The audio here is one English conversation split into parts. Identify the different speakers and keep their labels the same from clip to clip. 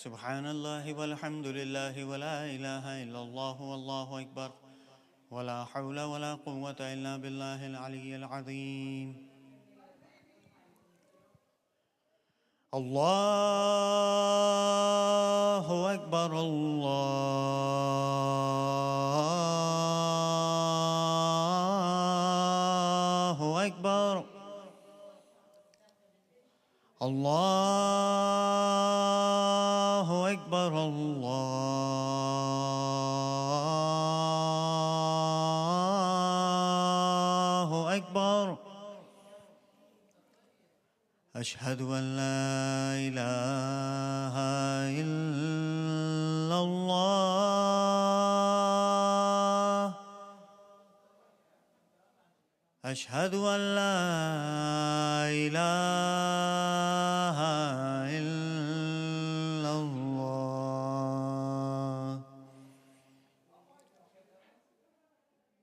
Speaker 1: سبحان الله والحمد لله ولا إله إلا الله والله أكبر ولا حول ولا قوة إلا بالله العلي العظيم. الله أكبر الله أكبر الله أكبر الله أكبر. أشهد أن لا إله إلا الله أشهد أن لا إله إلا الله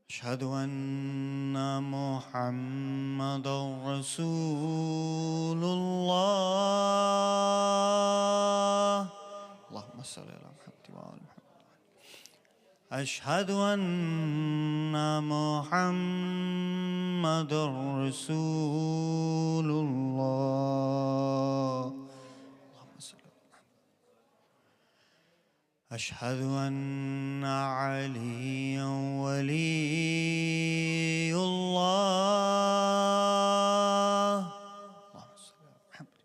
Speaker 1: أشهد أن محمدًا رسول الله. اللهم صل على محمد وآل محمد. أشهد أن محمدًا رسول الله. اللهم صل على محمد. أشهد أن عليًا ولي الله. اللهم صل على محمد.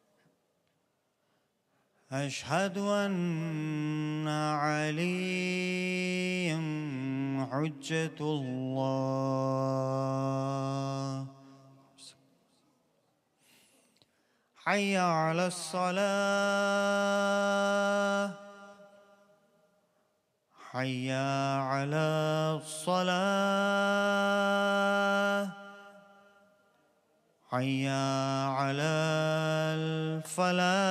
Speaker 1: أشهد أن عليًا حجة الله. حي على الصلاة حي على الصلاة حي على الفلاح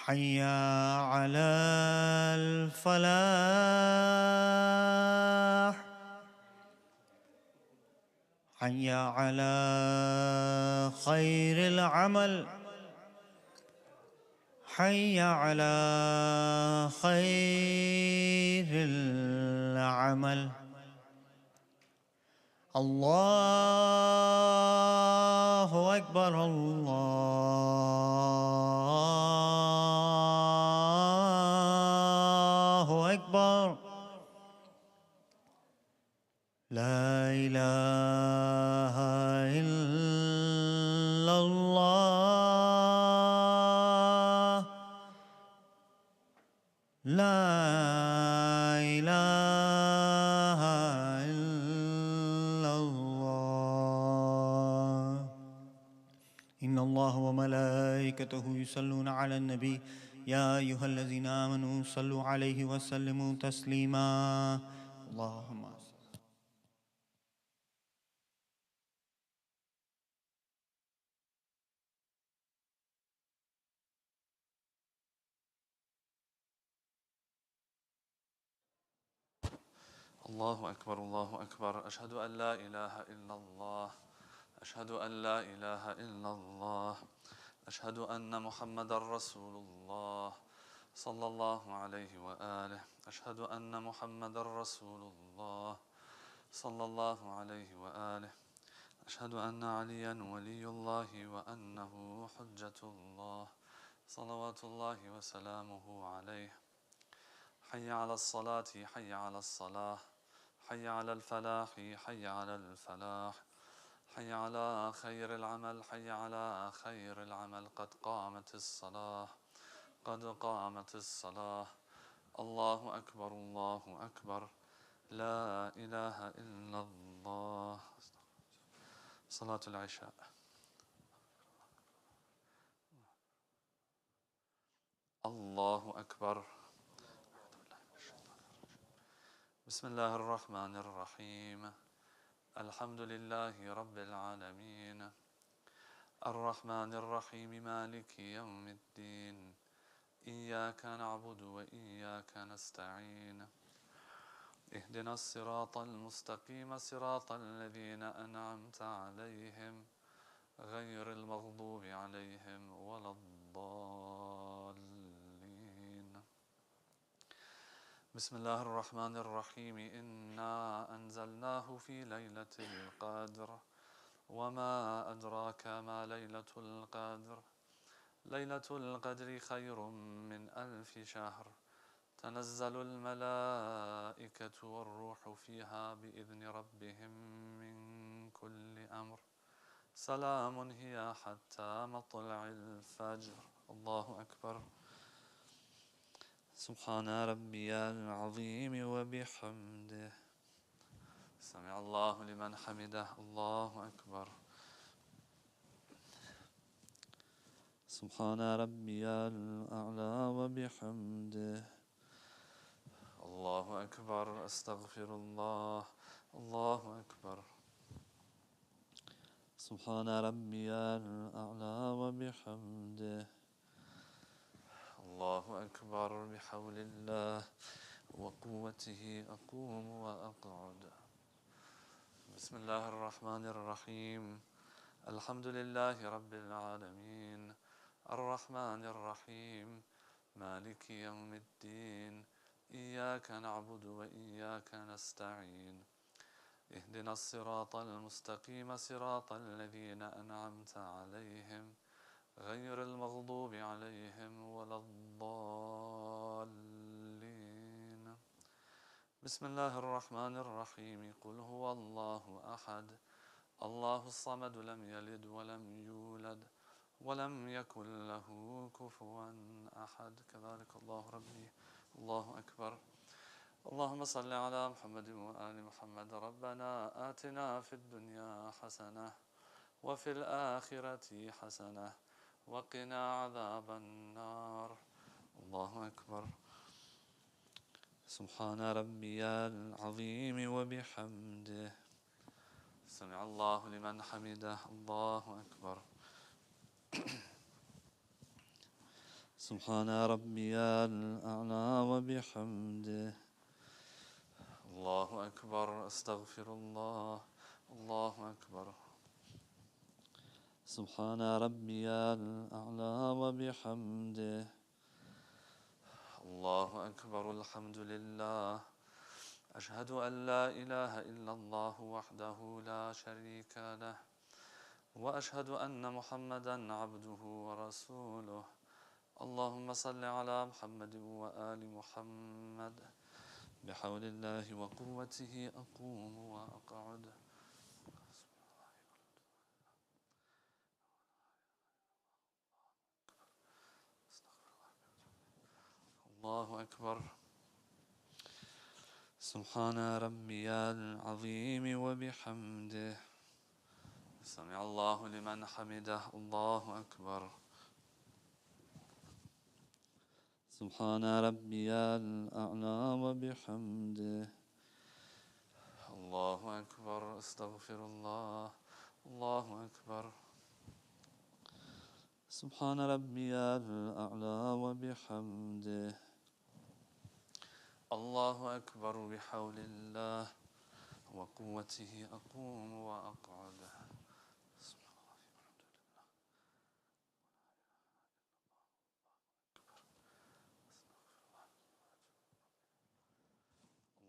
Speaker 1: حي على الفلاح حي على خير العمل حي على خير العمل. الله أكبر الله أكبر. لا إله إلا الله لا إله إلا الله. إن الله وملائكته يصلون على النبي يا أيها الذين آمنوا صلوا عليه وسلموا تسليما. اللهم صل.
Speaker 2: الله أكبر الله أكبر. أشهد أن لا إله إلا الله أشهد أن لا إله إلا الله أشهد أن محمدًا رسول الله صلى الله عليه وآله. أشهد أن محمدًا رسول الله صلى الله عليه وآله. أشهد أن عليًا ولي الله وأنه حجة الله صلوات الله وسلامه عليه. حي على الصلاة حي على الصلاة حي على الفلاح حي على الفلاح حي على خير العمل حي على خير العمل. قد قامت الصلاة قد قامت الصلاة. الله أكبر الله أكبر. لا إله إلا الله. صلاة العشاء. الله أكبر. بسم الله الرحمن الرحيم. الحمد لله رب العالمين الرحمن الرحيم مالك يوم الدين إياك نعبد وإياك نستعين اهدنا الصراط المستقيم صراط الذين أنعمت عليهم غير المغضوب عليهم ولا الضالين. بسم الله الرحمن الرحيم. إنا أنزلناه في ليلة القدر وما أدراك ما ليلة القدر. ليلة القدر خير من 1000 شهر. تنزل الملائكة والروح فيها بإذن ربهم من كل أمر. سلام هي حتى مطلع الفجر. الله أكبر. سبحان ربي العظيم وبحمده. سمع الله لمن حمده. الله أكبر. سبحان ربي الأعلى وبحمده. الله أكبر. أستغفر الله. الله أكبر. سبحان ربي الأعلى وبحمده. الله أكبر. بحول الله وقوته أقوم وأقعد. بسم الله الرحمن الرحيم. الحمد لله رب العالمين الرحمن الرحيم مالك يوم الدين إياك نعبد وإياك نستعين اهدنا الصراط المستقيم صراط الذين أنعمت عليهم غير المغضوب عليهم ولا الضالين. بسم الله الرحمن الرحيم. قل هو الله أحد الله الصمد لم يلد ولم يولد ولم يكن له كفوا أحد. كذلك الله ربي. الله أكبر. اللهم صل على محمد وآل محمد. ربنا آتنا في الدنيا حسنة وفي الآخرة حسنة وقنا عذاب النار. الله أكبر. سبحان ربي العظيم وبحمده. سمع الله لمن حمده. الله أكبر. سبحان ربي الأعلى وبحمده. الله أكبر. أستغفر الله. الله أكبر. سبحان ربي الأعلى وبحمده. الله أكبر. الحمد لله. أشهد أن لا إله إلا الله وحده لا شريك له وأشهد أن محمدا عبده ورسوله. اللهم صل على محمد وآل محمد. بحول الله وقوته أقوم وأقعد. الله أكبر. سبحان ربي العظيم وبحمده. سمع الله لمن حمده. الله أكبر. سبحان ربي الأعلى وبحمده. الله أكبر. أستغفر الله. الله أكبر. سبحان ربي الأعلى وبحمده. الله أكبر. بحول الله وقوته أقوم وأقعد.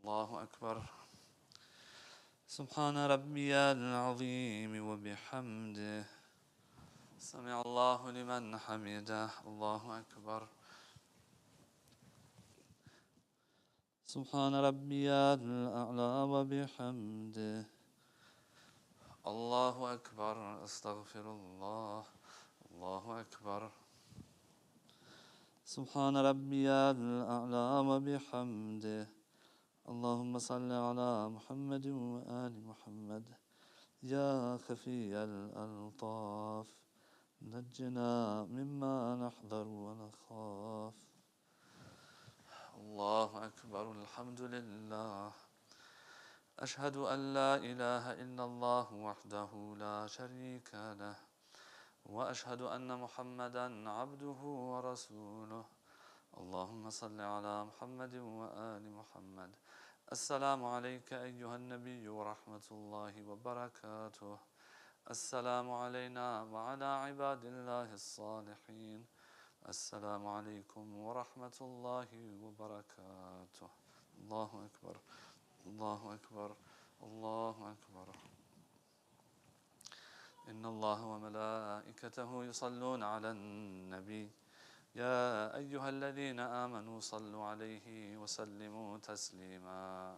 Speaker 2: الله أكبر. سبحان ربي العظيم وبحمده. سمع الله لمن حمده. الله أكبر. سبحان ربي الأعلى وبحمده. الله أكبر. أستغفر الله. الله أكبر. سبحان ربي الأعلى وبحمده. اللهم صل على محمد وآل محمد. يا خفي الألطاف نجنا مما نحذر ونخاف. الله أكبر. الحمد لله. أشهد أن لا إله إلا الله وحده لا شريك له وأشهد أن محمدا عبده ورسوله. اللهم صل على محمد وآل محمد. السلام عليك أيها النبي ورحمة الله وبركاته. السلام علينا وعلى عباد الله الصالحين. السلام عليكم ورحمة الله وبركاته. الله أكبر، الله أكبر، الله أكبر. إن الله وملائكته يصلون على النبي يا أيها الذين آمنوا صلوا عليه وسلموا تسليما.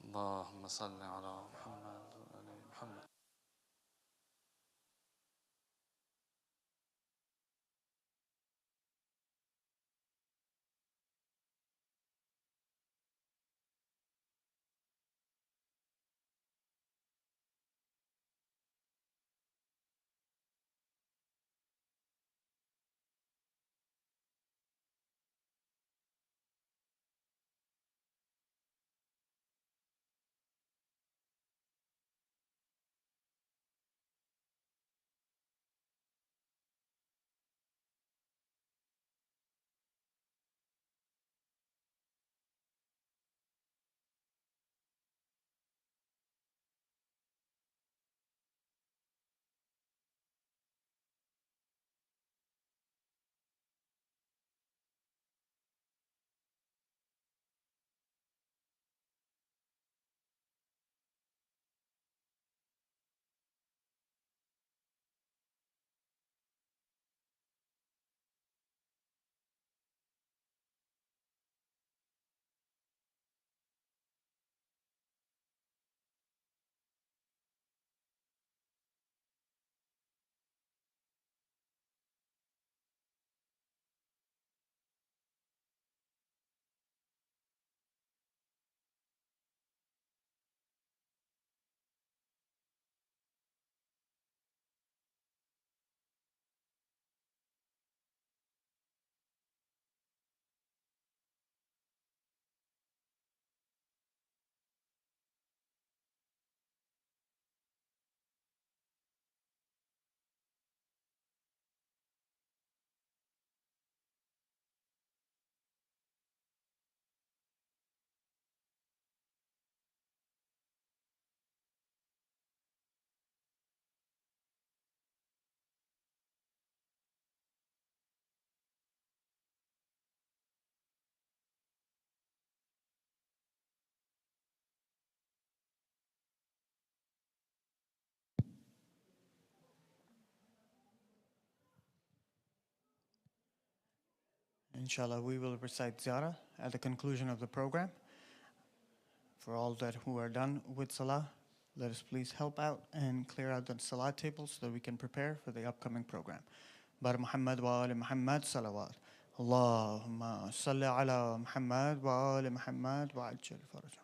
Speaker 2: اللهم صل على محمد وآل محمد.
Speaker 1: Inshallah, we will recite Zyarat at the conclusion of the program. For all that who are done with Salah, let us please help out and clear out the Salah table so that we can prepare for the upcoming program. Bar Muhammad wa ali Muhammad salawat. Allahumma salli ala Muhammad wa ali Muhammad wa ajjal farajah.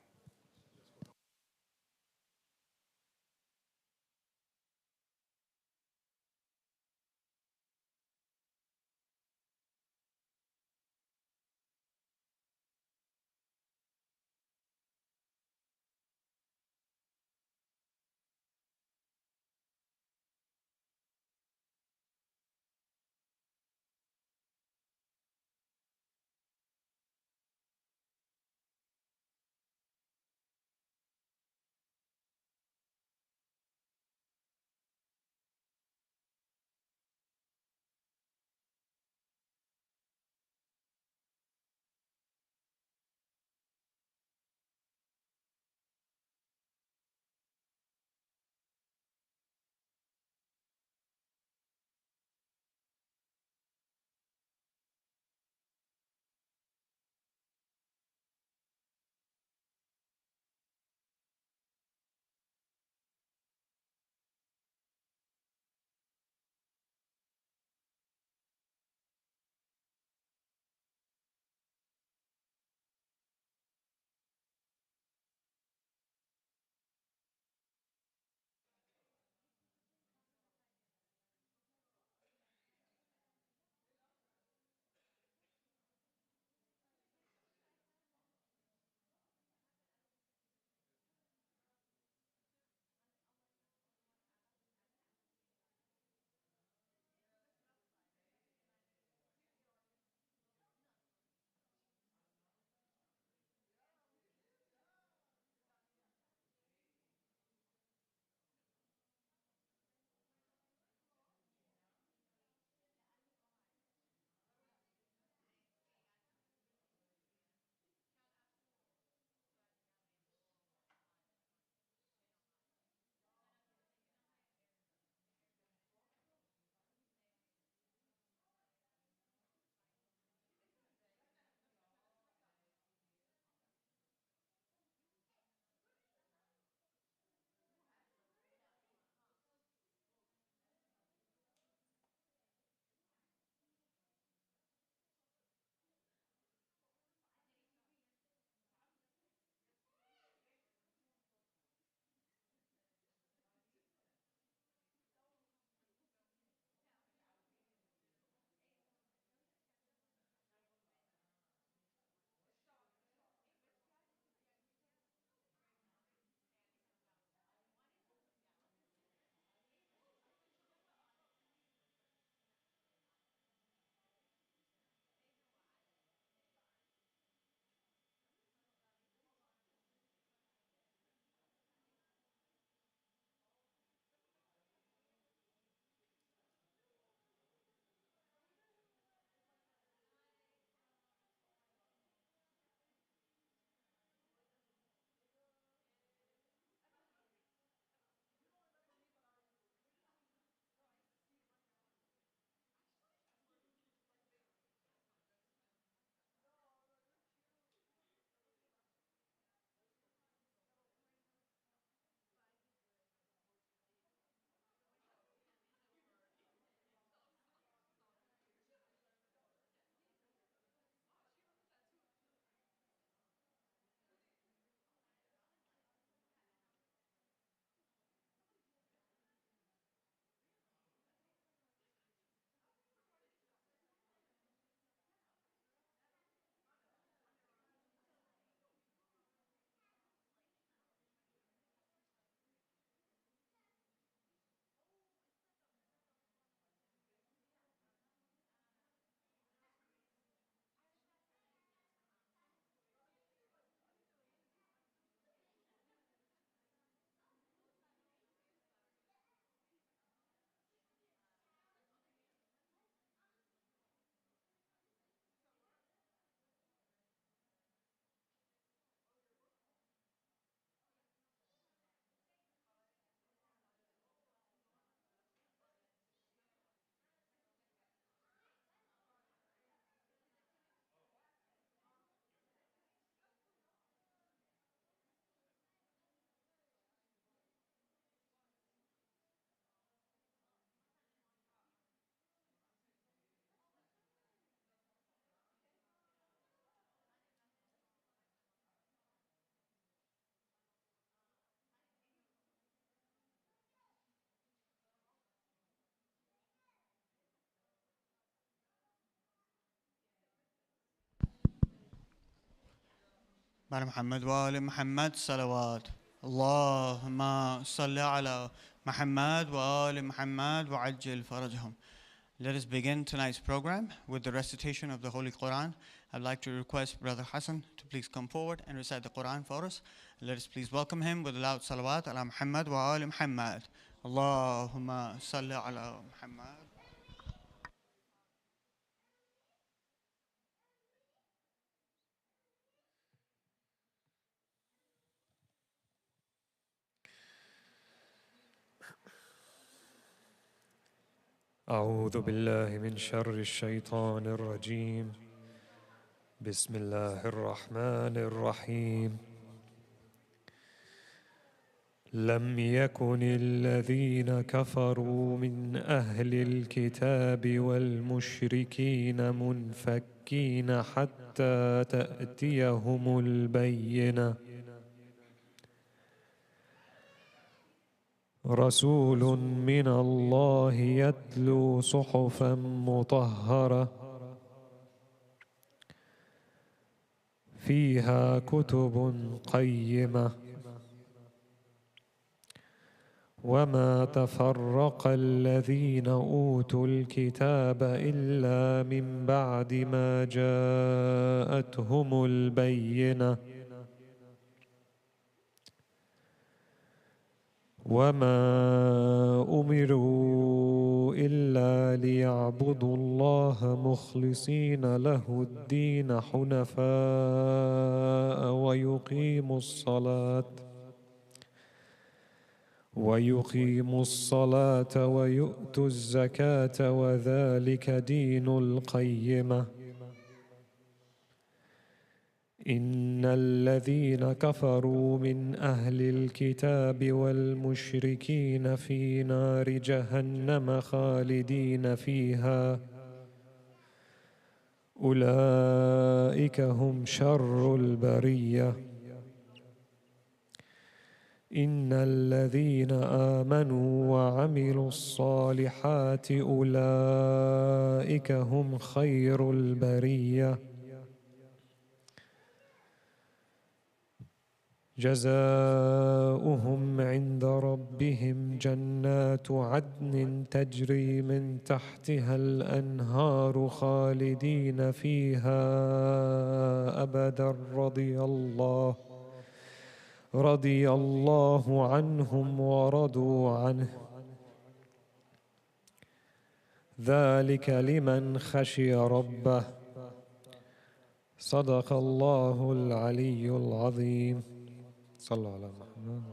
Speaker 1: بعد محمد وآل محمد صلوات. اللهم صل على محمد وآل محمد وعجل فرجهم. Let us begin tonight's program with the recitation of the Holy Quran. I'd like to request Brother Hassan to please come forward and recite the Quran for us. Let us please welcome him with a loud salawat ala Muhammad wa ali Muhammad. Allahumma salli ala Muhammad.
Speaker 3: أعوذ بالله من شر الشيطان الرجيم. بسم الله الرحمن الرحيم. لم يكن الذين كفروا من أهل الكتاب والمشركين منفكين حتى تأتيهم البينة. رسول من الله يتلو صحفا مطهرة فيها كتب قيمة. وما تفرق الذين أوتوا الكتاب إلا من بعد ما جاءتهم البينة. وما أمروا إلا ليعبدوا الله مخلصين له الدين حنفاء ويقيموا الصلاة ويؤتوا الزكاة وذلك دين القيمة. إن الذين كفروا من أهل الكتاب والمشركين في نار جهنم خالدين فيها أولئك هم شر البرية. إن الذين آمنوا وعملوا الصالحات أولئك هم خير البرية. جزاؤهم عند ربهم جنات عدن تجري من تحتها الأنهار خالدين فيها أبدا رضي الله عنهم ورضوا عنه ذلك لمن خشي ربه. صدق الله العلي العظيم. صلوا على محمد.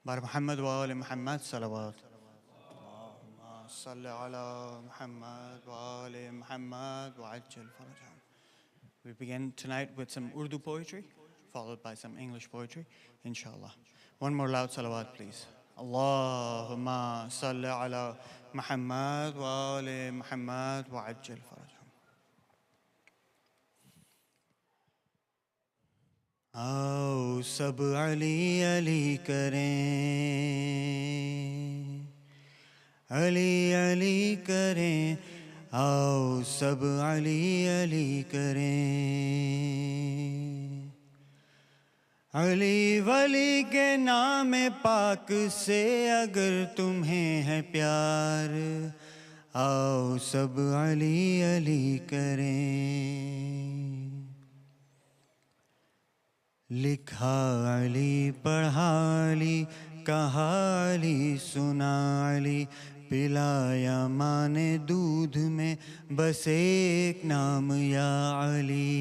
Speaker 1: بعد محمد وآل محمد صلوات. اللهم صل على محمد وآل محمد وعجل فرجهم. We begin tonight with some Urdu poetry, followed by some English poetry, inshallah. One more loud salawat, please. Allahumma salli ala Muhammad wa ali Muhammad wa ajil farajhum. आओ सब अली अली करें, अली अली करें, आओ सब अली अली करें। अली वली के नाम पाक से अगर तुम्हें है प्यार, आओ सब अली अली करें। लिखा अली, पढ़ा अली, कहा अली, सुना अली, पिलाया माने दूध में बस एक नाम या अली।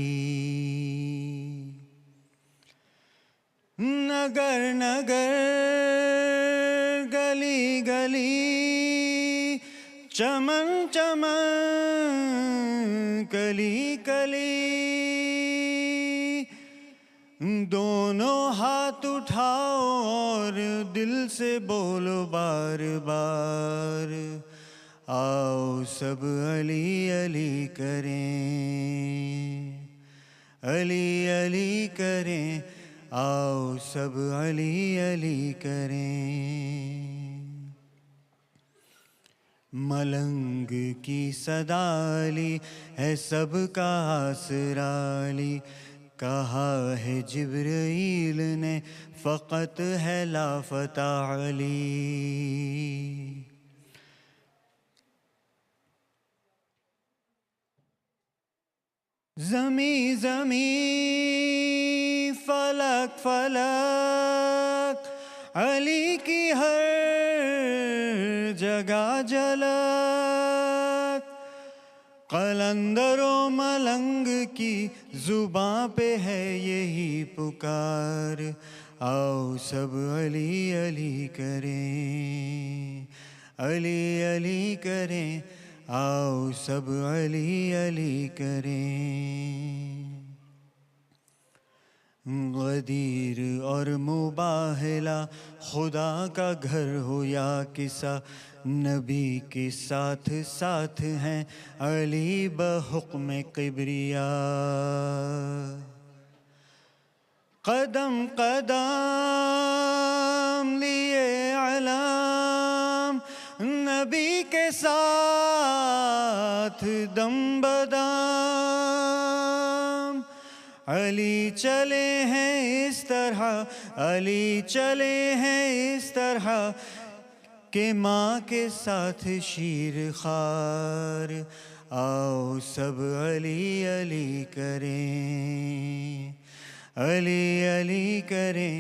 Speaker 1: नगर नगर, गली गली, चमन चमन, कली कली, दोनों हाथ उठाओ और दिल से बोलो बार बार, आओ सब अली अली करें, अली अली करें, आओ सब अली अली करें। मलंग की सदाली है सबका आसराली, कहा है जिब्राईल ने फ़क़त है लाफ़ता अली। ज़मी ज़मी फ़लक फ़लक, अली की हर जगह झलक। कलंदरों मलंग की ज़ुबां पे है यही पुकार, आओ सब अली अली करें, अली अली करें, आओ सब अली अली करें। गदीर और मुबाहला खुदा का घर हो या किसा, नबी के साथ साथ हैं अली बहुक्म किबरिया। कदम कदम लिए अलम, नबी के साथ दम बदम। अली चले हैं इस तरह, अली चले हैं इस तरह के माँ के साथ शीर खार, आओ सब अली अली करें, अली अली करें,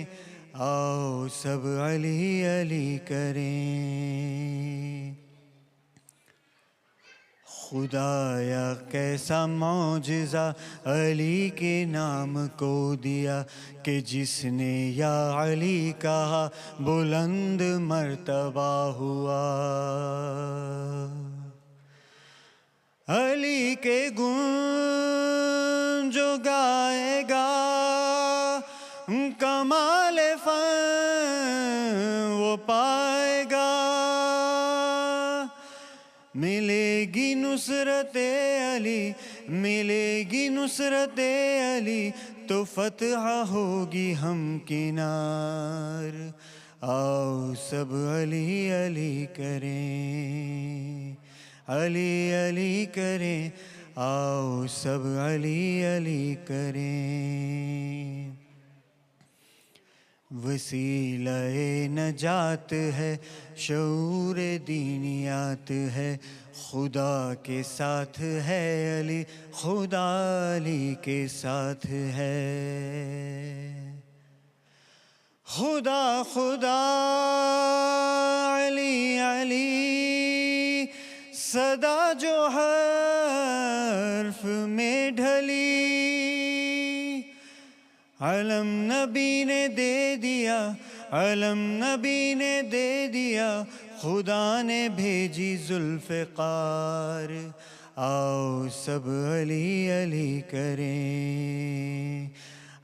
Speaker 1: आओ सब अली अली करें। खुदाया कैसा मौजज़ा अली के नाम को दिया, कि जिसने या अली कहा बुलंद मर्तबा हुआ। अली के गुण जो गाएगा कमाल फन वो पाएगा। मिलेगी नुसरते अली, मिलेगी नुसरते अली, तो फतह होगी हम किनार, आओ सब अली अली करें, अली अली करें, आओ सब अली अली करें। वसीला-ए नजात है, शऊर दीनियात है, खुदा के साथ है अली, खुदा अली के साथ है। खुदा खुदा अली अली, सदा जो हर्फ में ढली, अलम नबी ने दे दिया, अलम नबी ने दे दिया, खुदा ने भेजी जुल्फ़िकार, आओ सब अली अली करें,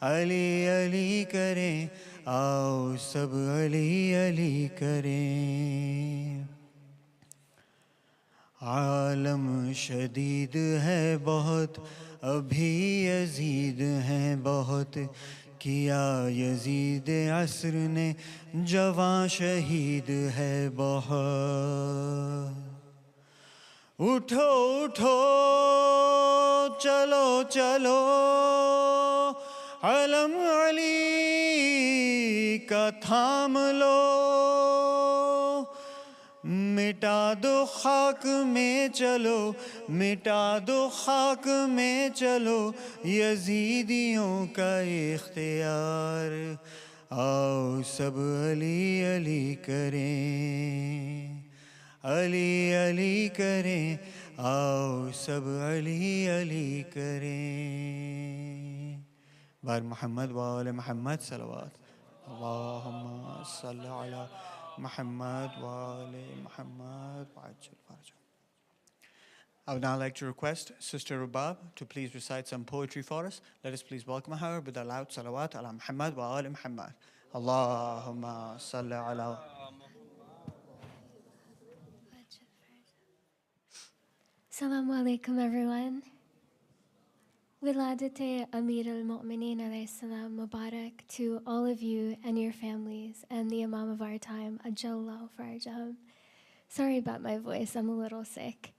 Speaker 1: अली अली करें, आओ सब अली अली करें। आलम शदीद है बहुत, अभी यजीद हैं बहुत, किया यजीद असर ने जवां शहीद है बहुत। उठो उठो चलो चलो, अलम अली का थाम लो, मिटा दो खाक में चलो, मिटा दो खाक में चलो, यजीदियों का इख्तियार, आओ सब अली अली करें, अली अली करें, आओ सब अली अली करें। बार मोहम्मद व आले मोहम्मद सलवात, अल्लाहुम्मा सल्लि अला Muhammad wa ali Muhammad wa ajil farja. I would now like to request Sister Rubab to please recite some poetry for us. Let us please welcome her with a loud salawat ala Muhammad wa ali Muhammad. Allahumma salli ala.
Speaker 4: Assalamu alaikum, everyone. Wiladate Amir al-Mu'mineen alayhi salam Mubarak to all of you and your families and the Imam of our time, Ajallahu Farajahum. Sorry about my voice, I'm a little sick.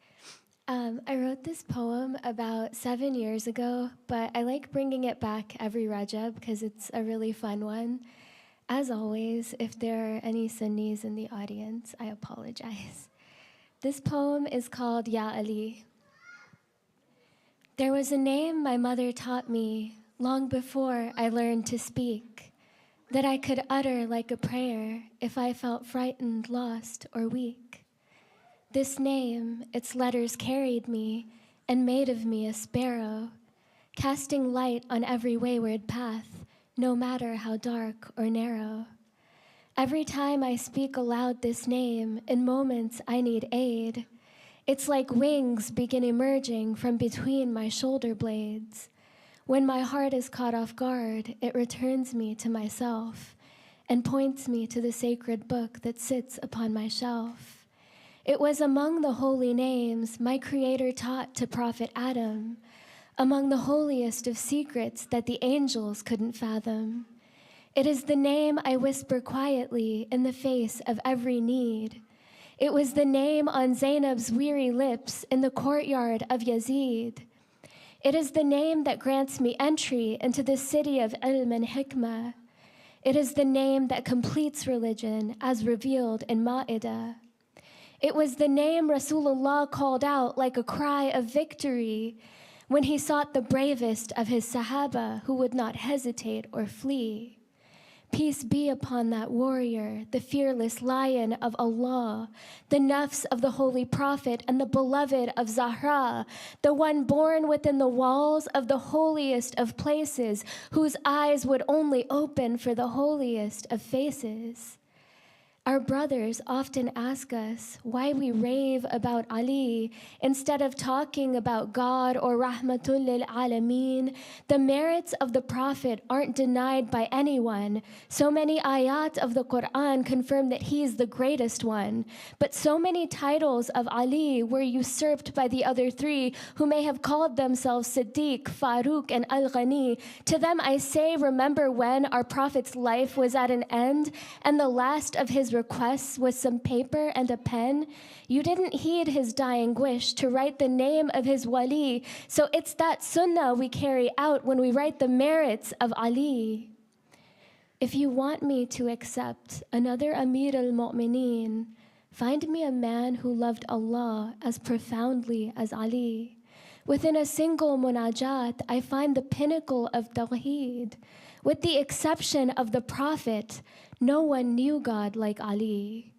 Speaker 4: I wrote this poem about 7 years ago, but I like bringing it back every Rajab because it's a really fun one. As always, if there are any Sunnis in the audience, I apologize. This poem is called Ya Ali. There was a name my mother taught me long before I learned to speak, that I could utter like a prayer if I felt frightened, lost, or weak. This name, its letters carried me and made of me a sparrow, casting light on every wayward path, no matter how dark or narrow. Every time I speak aloud this name, in moments I need aid, it's like wings begin emerging from between my shoulder blades. When my heart is caught off guard, it returns me to myself and points me to the sacred book that sits upon my shelf. It was among the holy names my Creator taught to Prophet Adam, among the holiest of secrets that the angels couldn't fathom. It is the name I whisper quietly in the face of every need. It was the name on Zainab's weary lips in the courtyard of Yazid. It is the name that grants me entry into the city of ilm and hikmah. It is the name that completes religion as revealed in Ma'idah. It was the name Rasulullah called out like a cry of victory when he sought the bravest of his Sahaba who would not hesitate or flee. Peace be upon that warrior, the fearless lion of Allah, the nafs of the Holy Prophet and the beloved of Zahra, the one born within the walls of the holiest of places, whose eyes would only open for the holiest of faces. Our brothers often ask us why we rave about Ali instead of talking about God or Rahmatul lil Alameen. The merits of the Prophet aren't denied by anyone. So many ayat of the Quran confirm that he is the greatest one. But so many titles of Ali were usurped by the other three who may have called themselves Siddiq, Farouk, and Al-Ghani. To them I say, remember when our Prophet's life was at an end and the last of his requests was some paper and a pen? You didn't heed his dying wish to write the name of his wali, so it's that sunnah we carry out when we write the merits of Ali. If you want me to accept another Amir al-Mu'mineen, find me a man who loved Allah as profoundly as Ali. Within a single munajat, I find the pinnacle of tawheed. With the exception of the Prophet, no one knew God like Ali.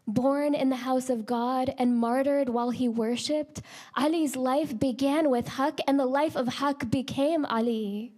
Speaker 4: Born in the house of God and martyred while he worshipped, Ali's life began with Haqq and the life of Haqq became Ali.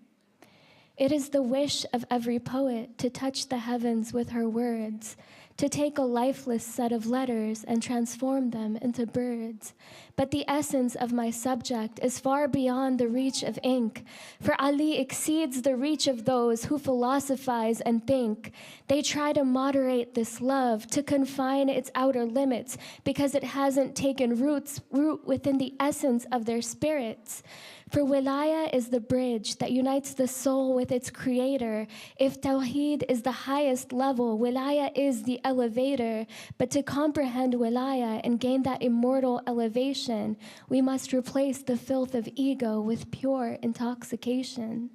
Speaker 4: It is the wish of every poet to touch the heavens with her words, to take a lifeless set of letters and transform them into birds. But the essence of my subject is far beyond the reach of ink, for Ali exceeds the reach of those who philosophize and think. They try to moderate this love, to confine its outer limits, because it hasn't taken root within the essence of their spirits. For wilaya is the bridge that unites the soul with its creator. If tawheed is the highest level, wilaya is the elevator. But to comprehend wilaya and gain that immortal elevation, we must replace the filth of ego with pure intoxication.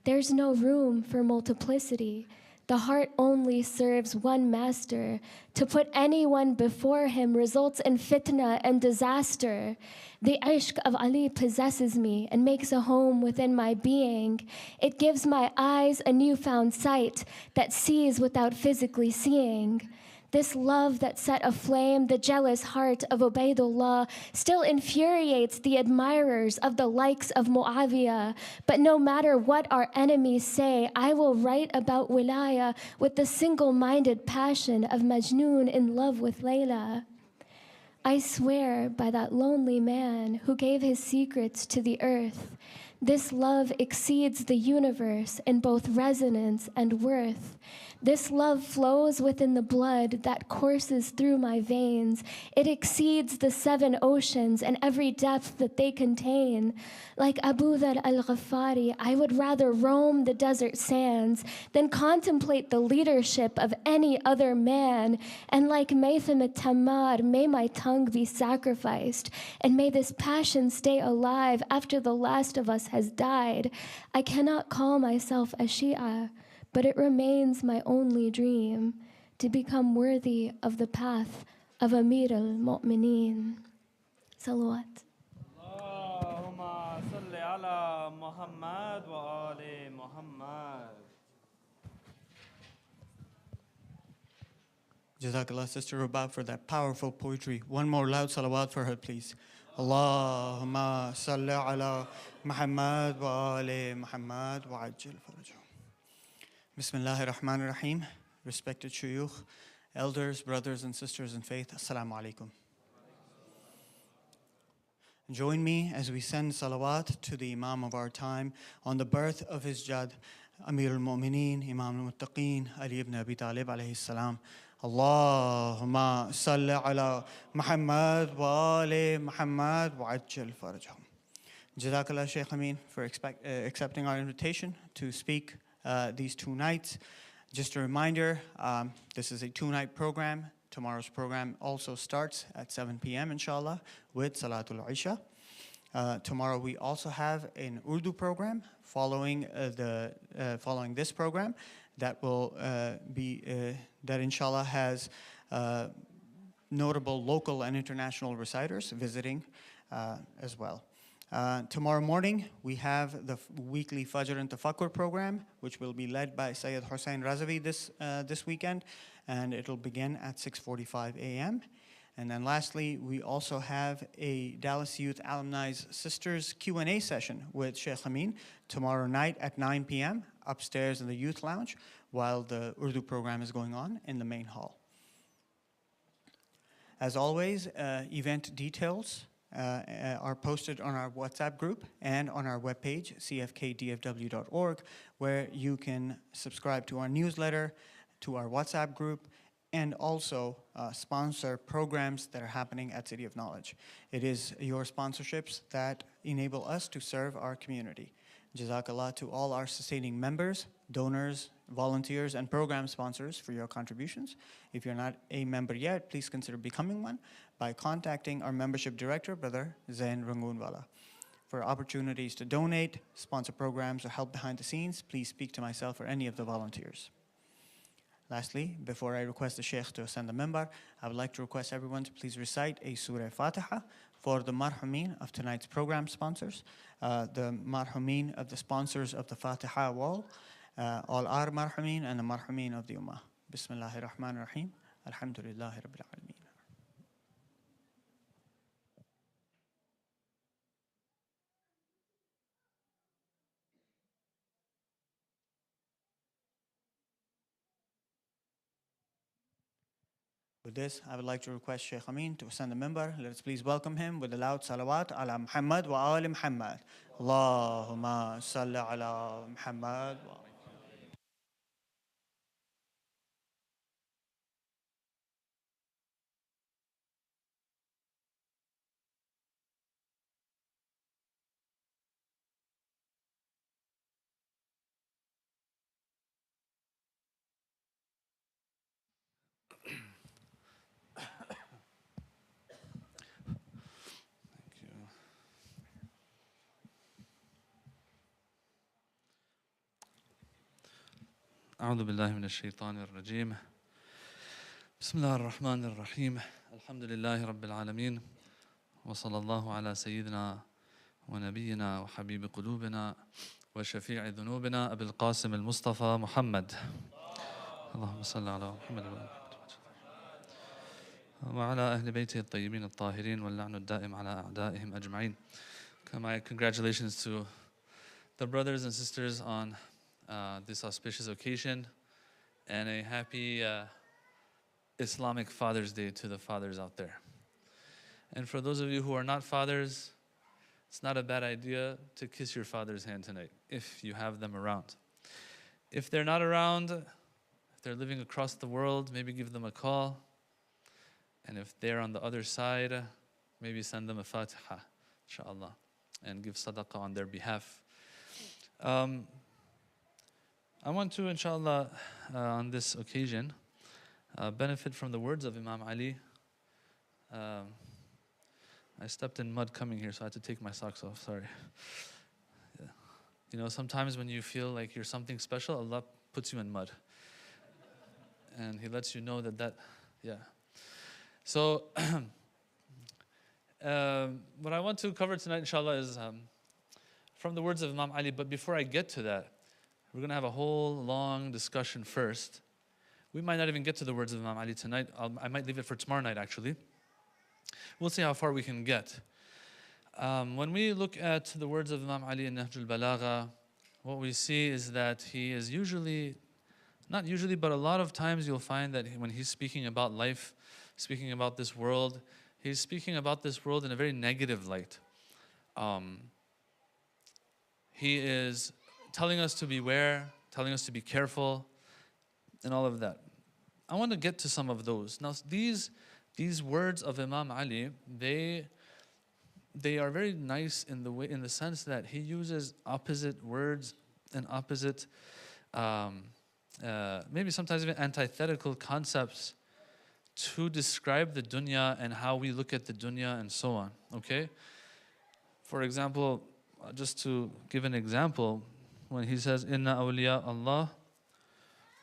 Speaker 4: There's no room for multiplicity. The heart only serves one master. To put anyone before him results in fitna and disaster. The ishq of Ali possesses me and makes a home within my being. It gives my eyes a newfound sight that sees without physically seeing. This love that set aflame the jealous heart of Ubaydullah still infuriates the admirers of the likes of Muawiyah. But no matter what our enemies say, I will write about wilaya with the single-minded passion of Majnun in love with Layla. I swear by that lonely man who gave his secrets to the earth, this love exceeds the universe in both resonance and worth. This love flows within the blood that courses through my veins. It exceeds the 7 oceans and every depth that they contain. Like Abu Dhar al-Ghafari, I would rather roam the desert sands than contemplate the leadership of any other man. And like Maytham at-Tammar, may my tongue be sacrificed, and may this passion stay alive after the last of us has died. I cannot call myself a Shia, but it remains my only dream to become worthy of the path of Amir al-Mu'mineen. Salawat.
Speaker 5: Allahumma salli ala Muhammad wa ali Muhammad.
Speaker 1: Jazakallah, Sister Rubab, for that powerful poetry. One more loud salawat for her, please. Allahumma salli ala Muhammad wa ali Muhammad wa ajil farajahum. Bismillahir Rahmanir Rahim. Respected shuyukh, elders, brothers and sisters in faith, Assalamu alaikum. Join me as we send salawat to the Imam of our time on the birth of his Jad, Amir al-Mu'mineen, Imam al-Muttaqeen, Ali ibn Abi Talib alayhi salam. Allahumma salli ala Muhammad wa ali Muhammad wa ajil farajahum. Jazakallah Shaykh Amin for accepting our invitation to speak these 2 nights. Just a reminder, this is a 2-night program. Tomorrow's program also starts at 7 p.m. inshallah with Salatul Isha. Tomorrow we also have an Urdu program following this program that will that inshallah has notable local and international reciters visiting as well. Tomorrow morning, we have the weekly Fajr and Tafakkur program, which will be led by Sayyid Hussain Razavi this weekend, and it'll begin at 6:45 a.m. And then lastly, we also have a Dallas Youth Alumni's Sisters Q&A session with Sheikh Amin tomorrow night at 9 p.m. upstairs in the Youth Lounge, while the Urdu program is going on in the main hall. As always, event details are posted on our WhatsApp group and on our webpage, cfkdfw.org, where you can subscribe to our newsletter, to our WhatsApp group, and also sponsor programs that are happening at City of Knowledge. It is your sponsorships that enable us to serve our community. Jazakallah to all our sustaining members, donors, volunteers, and program sponsors for your contributions. If you're not a member yet, please consider becoming one by contacting our membership director, Brother Zain Rangoonwala. For opportunities to donate, sponsor programs, or help behind the scenes, please speak to myself or any of the volunteers. Lastly, before I request the Sheikh to ascend the member, I would like to request everyone to please recite a Surah Fatiha for the marhumin of tonight's program sponsors, the marhumin of the sponsors of the Fatiha wall, all our marhumin and the marhumin of the Ummah. Bismillahir Rahmanir Rahim. Alhamdulillahi Rabbil Alameen. With this, I would like to request Shaykh Amin to ascend the member. Let us please welcome him with a loud salawat ala Muhammad wa ali Muhammad. Allahumma salli ala Muhammad wa
Speaker 2: أعوذ بالله من الشيطان الرجيم بسم الله الرحمن الرحيم الحمد لله رب العالمين وصلى الله على سيدنا ونبينا وحبيب قلوبنا وشفيع ذنوبنا أبي القاسم المصطفى محمد اللهم صل على محمد وعلى أهل بيته الطيبين الطاهرين واللعن الدائم على أعدائهم أجمعين. My congratulations to the brothers and sisters on this auspicious occasion, and a happy Islamic Father's Day to the fathers out there. And for those of you who are not fathers, it's not a bad idea to kiss your father's hand tonight, if you have them around. If they're not around, if they're living across the world, maybe give them a call. And if they're on the other side, maybe send them a Fatiha, inshallah, and give sadaqah on their behalf. I want to, inshallah, on this occasion, benefit from the words of Imam Ali. I stepped in mud coming here, so I had to take my socks off, sorry. Yeah. You know, sometimes when you feel like you're something special, Allah puts you in mud. And He lets you know that, yeah. So, what I want to cover tonight, inshallah, is from the words of Imam Ali. But before I get to that, we're going to have a whole long discussion first. We might not even get to the words of Imam Ali tonight. I might leave it for tomorrow night, actually. We'll see how far we can get. When we look at the words of Imam Ali in Nahj al-Balagha, what we see is that he is not usually, but a lot of times you'll find that when he's speaking about life, speaking about this world, he's speaking about this world in a very negative light. He is telling us to beware, telling us to be careful, and all of that. I want to get to some of those. Now, these words of Imam Ali, they are very nice in the sense that he uses opposite words and opposite, maybe sometimes even antithetical concepts to describe the dunya and how we look at the dunya and so on. Okay? For example, just to give an example, when he says, "Inna awliya Allah,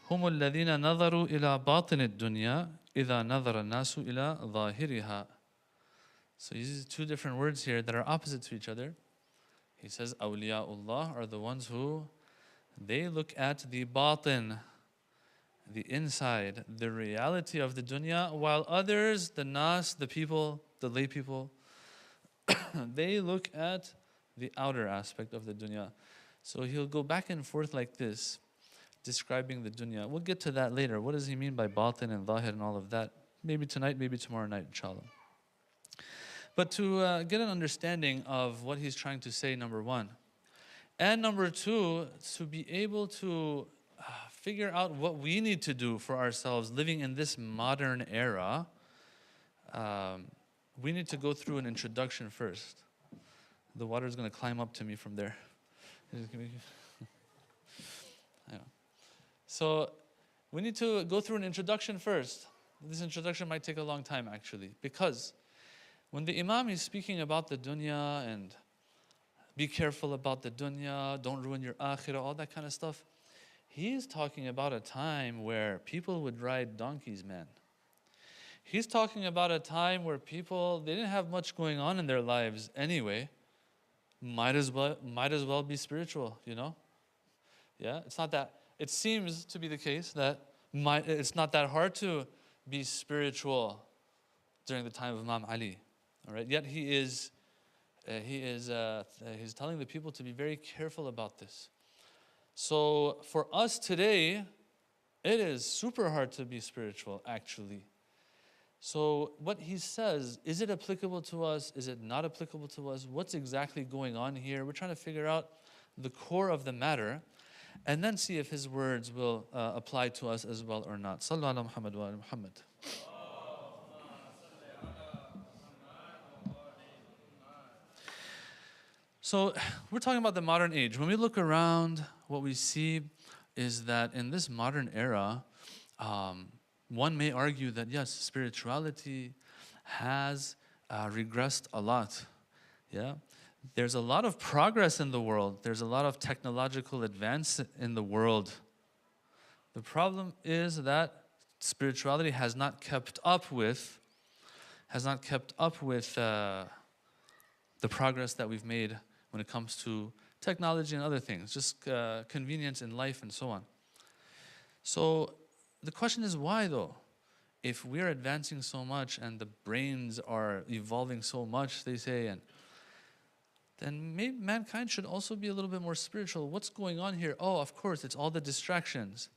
Speaker 2: hum alladhina nadharu ila batin ad-dunya, idha nadhara nasu ila zahiriha." So he uses two different words here that are opposite to each other. He says, awliyaullah are the ones who, they look at the batin, the inside, the reality of the dunya, while others, the nas, the people, the lay people, they look at the outer aspect of the dunya. So he'll go back and forth like this, describing the dunya. We'll get to that later. What does he mean by batin and zahir and all of that? Maybe tonight, maybe tomorrow night, inshallah. But to get an understanding of what he's trying to say, number one. And number two, to be able to figure out what we need to do for ourselves living in this modern era, we need to go through an introduction first. The water is going to climb up to me from there. Yeah. So we need to go through an introduction first. This introduction might take a long time, actually, because when the Imam is speaking about the dunya and be careful about the dunya, don't ruin your akhirah, all that kind of stuff, he's talking about a time where people would ride donkeys, man. He's talking about a time where people, they didn't have much going on in their lives anyway. Might as well be spiritual, you know? Yeah, it's not that, it seems to be the case that it's not that hard to be spiritual during the time of Imam Ali. All right, yet he's telling the people to be very careful about this. So for us today, it is super hard to be spiritual, actually. So what he says, is it applicable to us? Is it not applicable to us? What's exactly going on here? We're trying to figure out the core of the matter and then see if his words will apply to us as well or not. Sallu ala Muhammad wa ala Muhammad. So we're talking about the modern age. When we look around, what we see is that in this modern era, one may argue that yes, spirituality has regressed a lot. Yeah, there's a lot of progress in the world. There's a lot of technological advance in the world. The problem is that spirituality has not kept up with the progress that we've made when it comes to technology and other things, just convenience in life and so on. So the question is why though? If we're advancing so much and the brains are evolving so much, they say, and then maybe mankind should also be a little bit more spiritual. What's going on here? Oh, of course, it's all the distractions.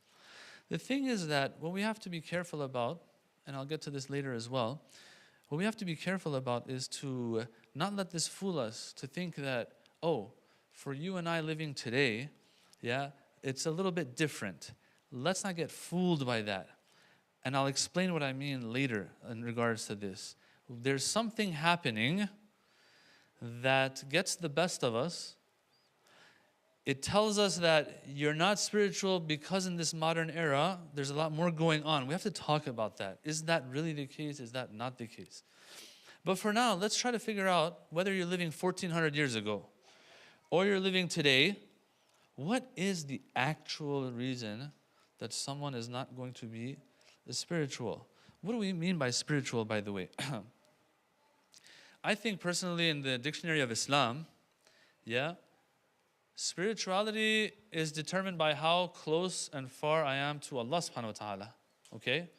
Speaker 2: The thing is that what we have to be careful about, and I'll get to this later as well, what we have to be careful about is to not let this fool us, to think that, oh, for you and I living today, yeah, it's a little bit different. let's not get fooled by that. And I'll explain what I mean later in regards to this. There's something happening that gets the best of us. It tells us that you're not spiritual because in this modern era, there's a lot more going on. We have to talk about that. Is that really the case? Is that not the case? But for now, let's try to figure out whether you're living 1400 years ago or you're living today, what is the actual reason that someone is not going to be spiritual? What do we mean by spiritual, by the way? I think personally in the dictionary of Islam, spirituality is determined by how close and far I am to Allah subhanahu wa ta'ala. Okay?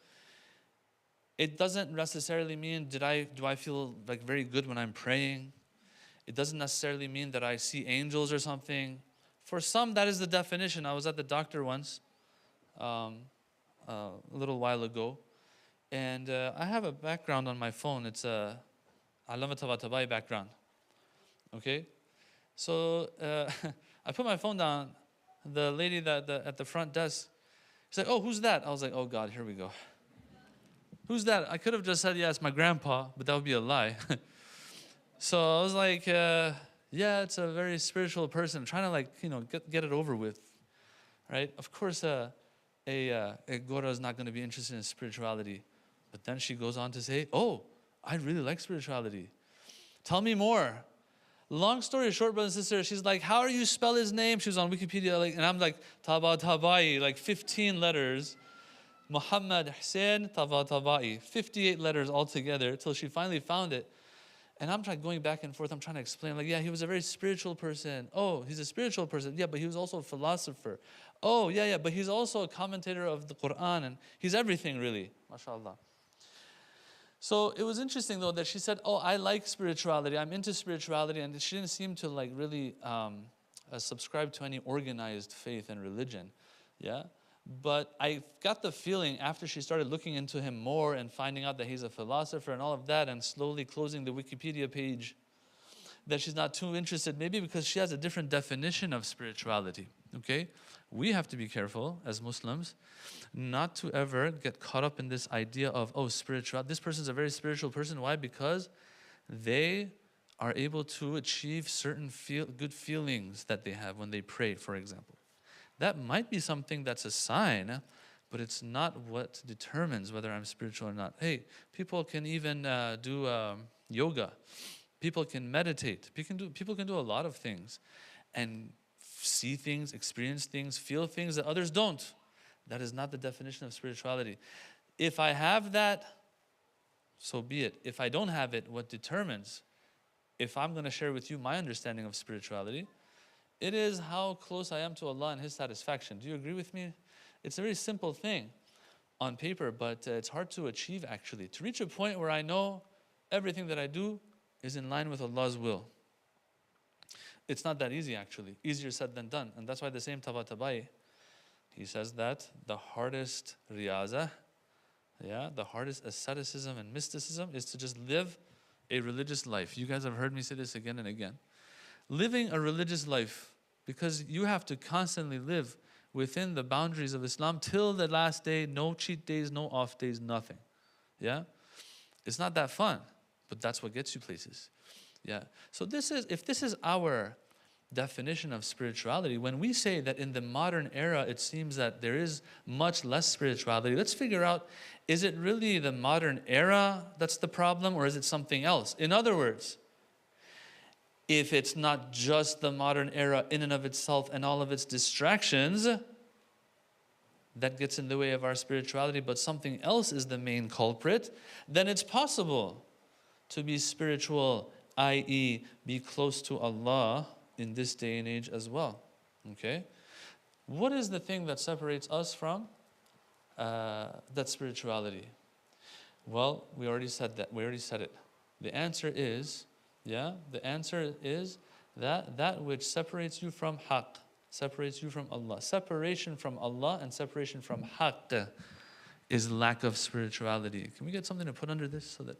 Speaker 2: It doesn't necessarily mean do I feel like very good when I'm praying. It doesn't necessarily mean that I see angels or something. For some, that is the definition. I was at the doctor once, a little while ago, and I have a background on my phone. It's a Allama Tabatabai background. Okay? So I put my phone down. The lady at the front desk, she's like, "Oh, who's that?" I was like, "Oh God, here we go. Who's that?" I could have just said, "Yeah, it's my grandpa," but that would be a lie. So I was like, "Yeah, it's a very spiritual person, trying to get it over with, right?" Of course, a Gora is not going to be interested in spirituality, but then she goes on to say, "Oh, I really like spirituality. Tell me more." Long story short, brothers and sisters, she's like, "How do you spell his name?" She was on Wikipedia, and I'm like, Tabatabai, like 15 letters. Muhammad Hussein Tabatabai, 58 letters altogether, till she finally found it. And I'm going back and forth. I'm trying to explain, like, yeah, he was a very spiritual person. Oh, he's a spiritual person. Yeah, but he was also a philosopher. Oh, yeah, but he's also a commentator of the Quran, and he's everything, really. MashaAllah. So it was interesting, though, that she said, "Oh, I like spirituality. I'm into spirituality," and she didn't seem to really subscribe to any organized faith and religion. Yeah. But I got the feeling after she started looking into him more and finding out that he's a philosopher and all of that, and slowly closing the Wikipedia page, that she's not too interested, maybe because she has a different definition of spirituality. Okay? We have to be careful as Muslims not to ever get caught up in this idea of, oh, spiritual. This person's a very spiritual person. Why? Because they are able to achieve certain good feelings that they have when they pray, for example. That might be something that's a sign, but it's not what determines whether I'm spiritual or not. Hey, people can even do yoga. People can meditate. People can do a lot of things and see things, experience things, feel things that others don't. That is not the definition of spirituality. If I have that, so be it. If I don't have it, what determines if I'm going to share with you my understanding of spirituality, it is how close I am to Allah and His satisfaction. Do you agree with me? It's a very simple thing on paper, but it's hard to achieve actually. To reach a point where I know everything that I do is in line with Allah's will. It's not that easy actually. Easier said than done. And that's why the same Tabatabai, he says that the hardest riyaza, the hardest asceticism and mysticism is to just live a religious life. You guys have heard me say this again and again. Living a religious life, because you have to constantly live within the boundaries of Islam till the last day, no cheat days, no off days, nothing. Yeah? It's not that fun, but that's what gets you places. Yeah. So if this is our definition of spirituality, when we say that in the modern era it seems that there is much less spirituality, let's figure out, is it really the modern era that's the problem, or is it something else? In other words, if it's not just the modern era in and of itself and all of its distractions that gets in the way of our spirituality, but something else is the main culprit, then it's possible to be spiritual, i.e. be close to Allah in this day and age as well. Okay? What is the thing that separates us from that spirituality? Well, we already said that. We already said it. The answer is, that which separates you from haqq, separates you from Allah. Separation from Allah and separation from haqq is lack of spirituality. Can we get something to put under this so that...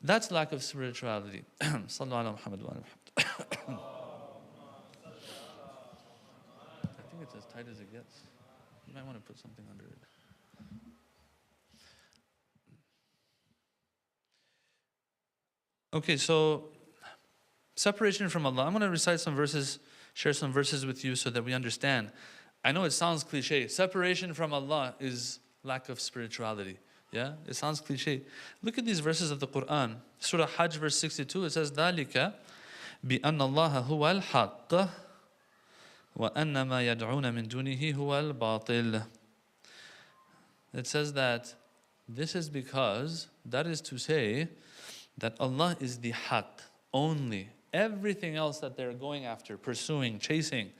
Speaker 2: That's lack of spirituality. Sallallahu ala Muhammad wa ala Muhammad. I think it's as tight as it gets. You might want to put something under it. Okay, so separation from Allah. I'm going to recite some verses, share some verses with you so that we understand. I know it sounds cliche. Separation from Allah is lack of spirituality. Yeah, it sounds cliche. Look at these verses of the Quran. Surah Hajj, verse 62, it says, ذَلِكَ بِأَنَّ اللَّهَ هُوَ الْحَقِّ وَأَنَّ مَا يَدْعُونَ مِن دُونِهِ هُوَ الْبَاطِلِ. It says that this is because, that is to say, that Allah is the haqq only. Everything else that they're going after, pursuing, chasing,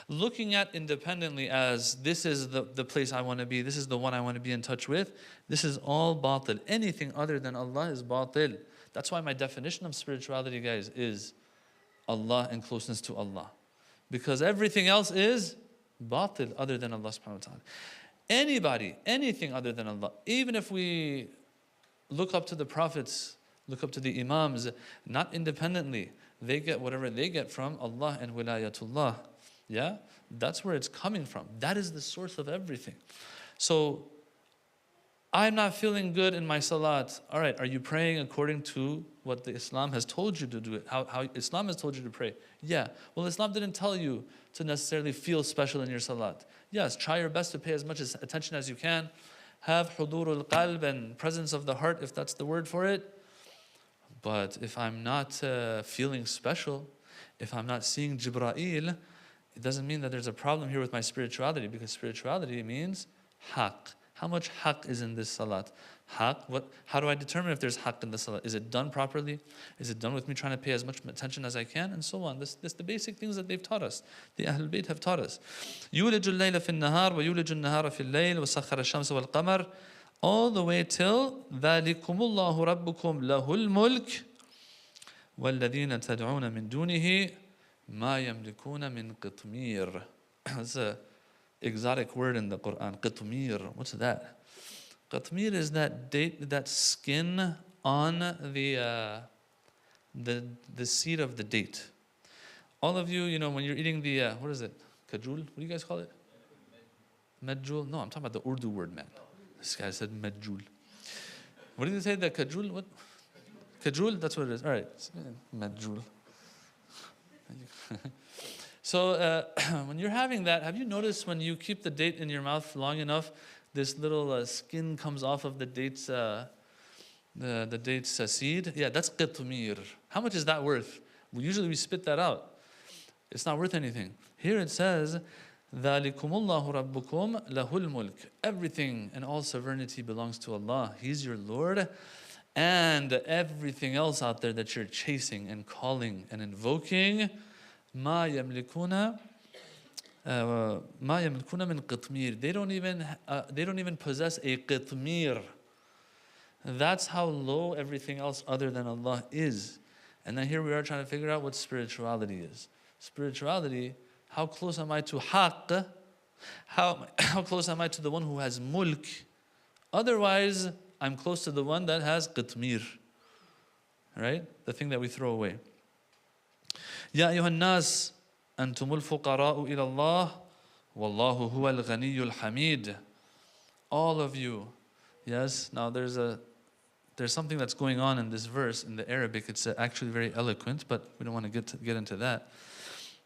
Speaker 2: looking at independently as this is the place I want to be, this is the one I want to be in touch with, this is all batil. Anything other than Allah is batil. That's why my definition of spirituality, guys, is Allah and closeness to Allah. Because everything else is batil other than Allah subhanahu wa ta'ala. Anybody, anything other than Allah, even if we look up to the prophets, look up to the Imams, not independently, they get whatever they get from Allah and wilayatullah. Yeah? That's where it's coming from. That is the source of everything. So, I'm not feeling good in my salat. All right, are you praying according to what the Islam has told you to do? How Islam has told you to pray? Yeah. Well, Islam didn't tell you to necessarily feel special in your salat. Yes, try your best to pay as much attention as you can. Have hudurul qalb and presence of the heart, if that's the word for it. But if I'm not feeling special, if I'm not seeing Jibra'il, it doesn't mean that there's a problem here with my spirituality, because spirituality means haqq. How much haqq is in this salat? Haqq, how do I determine if there's haqq in the salat? Is it done properly? Is it done with me trying to pay as much attention as I can? And so on. This the basic things that they've taught us. The Ahlul Bayt have taught us. يُولِجُ اللَّيْلَ فِي النَّهَارِ وَيُولِجُ النَّهَارَ فِي اللَّيْلِ وَسَخَّرَ الشَّمْسَ وَالْقَمَرَ, all the way till ذَلِكُمُ اللَّهُ رَبُّكُمْ لَهُ الْمُلْكِ وَالَّذِينَ تَدْعُونَ مِن دُونِهِ مَا يَمْلِكُونَ مِن قِطْمِيرٍ. That's an exotic word in the Quran. Qitmir. What's that? Qitmir is that date, that skin on the seed of the date. All of you, when you're eating the what is it? Kajul? What do you guys call it? Medjul? No, I'm talking about the Urdu word, man. This guy said medjul. What did he say? The kajul? What? Kajul? That's what it is. All right. Medjul. So when you're having that, have you noticed when you keep the date in your mouth long enough, this little skin comes off of the date's seed? Yeah, that's qitmir. How much is that worth? Usually we spit that out. It's not worth anything. Here it says, ذَلِكُمُ اللَّهُ رَبُّكُمْ لَهُ الْمُلْكِ. Everything and all sovereignty belongs to Allah. He's your Lord. And everything else out there that you're chasing and calling and invoking, مَا يَمْلِكُونَ مِنْ قِطْمِيرٍ. They don't even possess a qitmir. That's how low everything else other than Allah is. And then here we are trying to figure out what spirituality is. Spirituality, how close am I to haqq? How close am I to the one who has mulk? Otherwise, I'm close to the one that has qitmir. Right? The thing that we throw away. يا أيها الناس أنتم الفقراء إلى الله والله هو الغني الحميد. All of you. Yes, now there's something that's going on in this verse in the Arabic. It's actually very eloquent, but we don't want to get into that.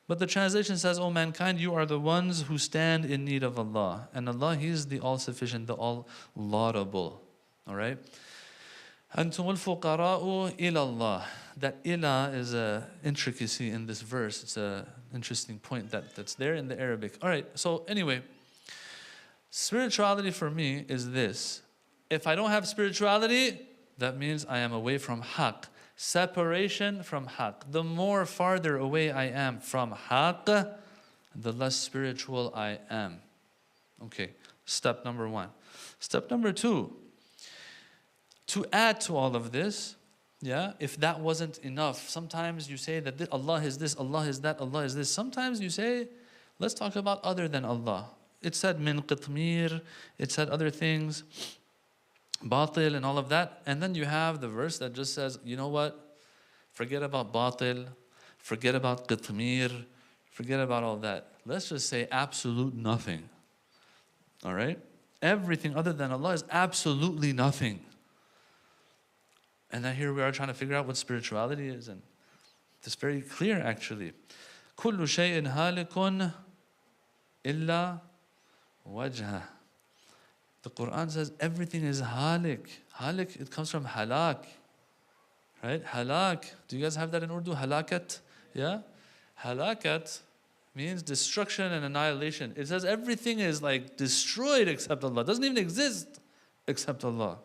Speaker 2: But the translation says, O mankind, you are the ones who stand in need of Allah. And Allah, He is the all-sufficient, the all-laudable. All right? أنتم الفقراء إلى الله. That ila is an intricacy in this verse. It's an interesting point that's there in the Arabic. All right, so anyway, spirituality for me is this. If I don't have spirituality, that means I am away from haqq. Separation from haqq. The more farther away I am from haqq, the less spiritual I am. Okay, step number one. Step number two. To add to all of this, yeah, if that wasn't enough, sometimes you say that Allah is this, Allah is that, Allah is this. Sometimes you say, let's talk about other than Allah. It said min qitmir, it said other things, batil and all of that. And then you have the verse that just says, you know what? Forget about batil, forget about qitmir, forget about all that. Let's just say absolute nothing. All right? Everything other than Allah is absolutely nothing. And then here we are trying to figure out what spirituality is, and it's very clear actually. كل شيء هالك إلا وجهه. The Quran says everything is halik. Halik, it comes from halak. Right? Halak. Do you guys have that in Urdu? Halakat? Yeah? Halakat means destruction and annihilation. It says everything is like destroyed except Allah. It doesn't even exist except Allah.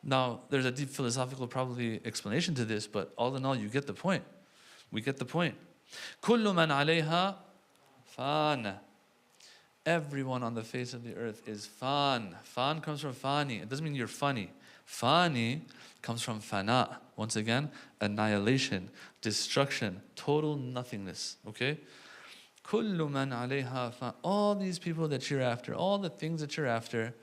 Speaker 2: Now, there's a deep philosophical probably explanation to this, but all in all, you get the point. We get the point. كل من عليها فان. Everyone on the face of the earth is fan. Fan comes from fani. It doesn't mean you're funny. Fani comes from fana. Once again, annihilation, destruction, total nothingness. Okay? كل من عليها فان. All these people that you're after, all the things that you're after.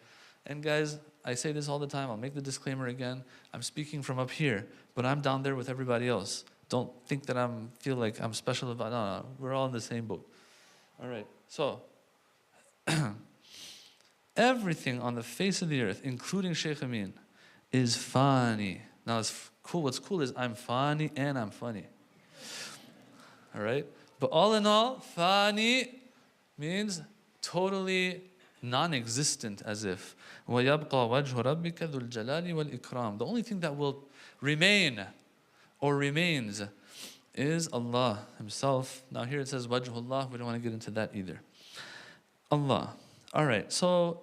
Speaker 2: And guys, I say this all the time. I'll make the disclaimer again. I'm speaking from up here, but I'm down there with everybody else. Don't think that feel like I'm special about. No, we're all in the same boat. All right. So everything on the face of the earth, including Shaykh Amin, is fani. Now it's cool. What's cool is I'm fani and I'm funny. All right. But all in all, fani means totally non-existent, as if. وَيَبْقَى وَجْهُ رَبِّكَ ذُو الْجَلَالِ وَالْإِكْرَامِ. The only thing that will remain or remains is Allah Himself. Now here it says wajhullah. We don't want to get into that either. Allah. All right, so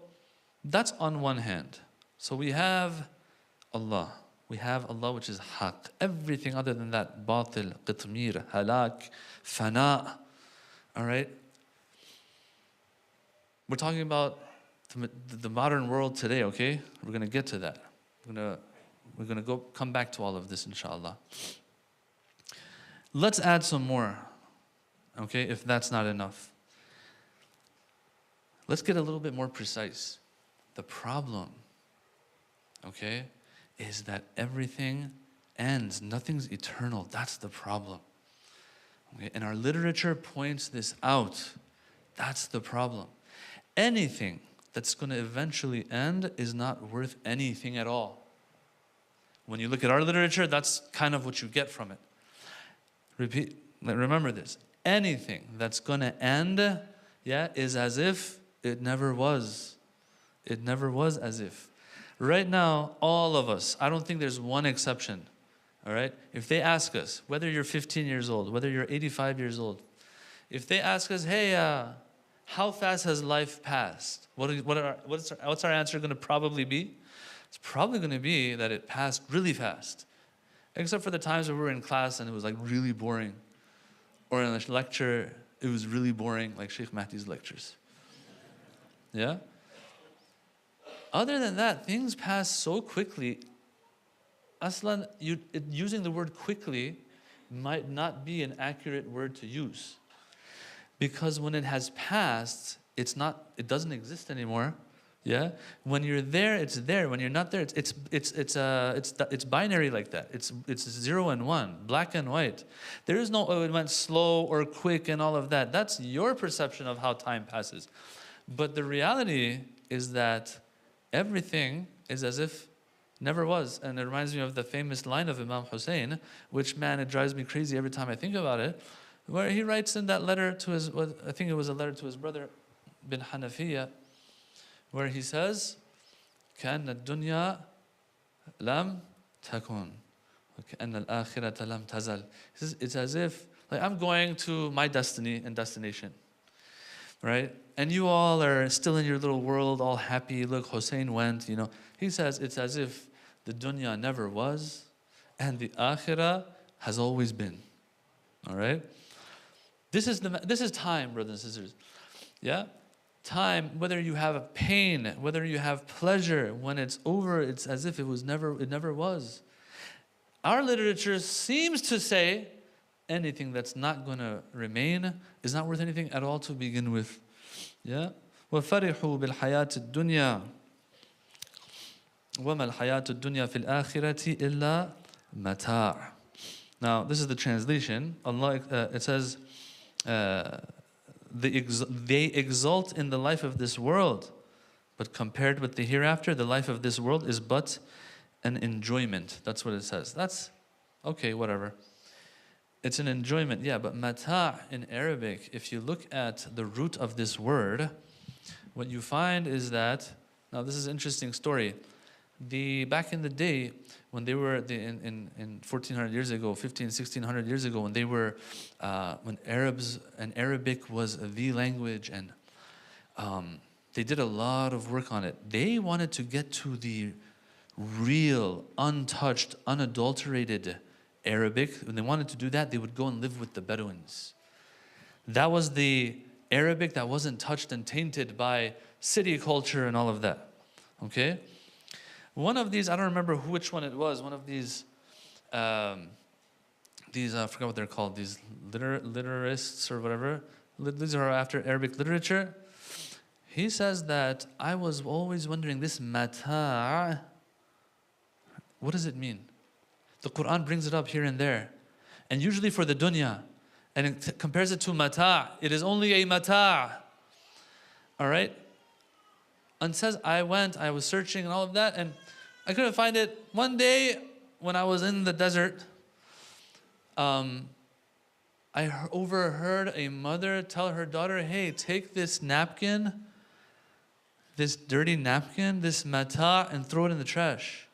Speaker 2: that's on one hand. So we have Allah. We have Allah, which is haq. Everything other than that, batil, qitmir, halak, fana. All right? We're talking about the modern world today, okay? We're going to get to that. We're going to come back to all of this, inshallah. Let's add some more, okay, if that's not enough. Let's get a little bit more precise. The problem, okay, is that everything ends. Nothing's eternal. That's the problem. Okay? And our literature points this out. That's the problem. Anything that's going to eventually end is not worth anything at all. When you look at our literature, that's kind of what you get from it. Remember this. Anything that's going to end, is as if it never was. It never was as if. Right now, all of us, I don't think there's one exception, all right? If they ask us, whether you're 15 years old, whether you're 85 years old, if they ask us, hey, how fast has life passed? What's our answer going to probably be? It's probably going to be that it passed really fast, except for the times where we were in class and it was like really boring, or in a lecture, it was really boring, like Sheikh Mahdi's lectures. Yeah? Other than that, things pass so quickly. Aslan, using the word quickly might not be an accurate word to use. Because when it has passed, it doesn't exist anymore. Yeah? When you're there, it's there. When you're not there, it's binary like that. It's 0 and 1, black and white. There is no, it went slow or quick and all of that. That's your perception of how time passes. But the reality is that everything is as if never was. And it reminds me of the famous line of Imam Hussein, which, man, it drives me crazy every time I think about it, where he writes in that letter to his, I think it was a letter to his brother, bin Hanafiya, where he says, كأن الدنيا لم تكن وكأن الآخرة لم تزل. He says, it's as if, like, I'm going to my destiny and destination, right? And you all are still in your little world, all happy. Look, Hussein went, you know. He says it's as if the dunya never was and the akhirah has always been. All right? This is time, brothers and sisters. Yeah? Time, whether you have pain, whether you have pleasure, when it's over, it's as if it never was. Our literature seems to say anything that's not going to remain is not worth anything at all to begin with. Yeah? وَفَرِحُوا بِالْحَيَاةِ الدُّنْيَا وَمَا الْحَيَاةُ الدُّنْيَا فِي الْآخِرَةِ إِلَّا مَتَاعٌ. Now, this is the translation. Allah, it says, they exult in the life of this world. But compared with the hereafter, the life of this world is but an enjoyment. That's what it says. That's okay, whatever. It's an enjoyment, yeah, but mata' in Arabic, if you look at the root of this word, what you find is that, now this is an interesting story. Back in the day, when they were in 1400 years ago, 1600 years ago, when they were, when Arabs and Arabic was the language, and they did a lot of work on it. They wanted to get to the real, untouched, unadulterated Arabic. When they wanted to do that, they would go and live with the Bedouins. That was the Arabic that wasn't touched and tainted by city culture and all of that. Okay? One of these, I don't remember which one it was, one of these, I forgot what they're called, these literarists or whatever. These are after Arabic literature. He says that I was always wondering, this mata', what does it mean? The Quran brings it up here and there. And usually for the dunya. And it compares it to mata'. It is only a mata'. All right? And says, I was searching and all of that, and I couldn't find it. One day, when I was in the desert, I overheard a mother tell her daughter, hey, take this napkin, this dirty napkin, this mata', and throw it in the trash.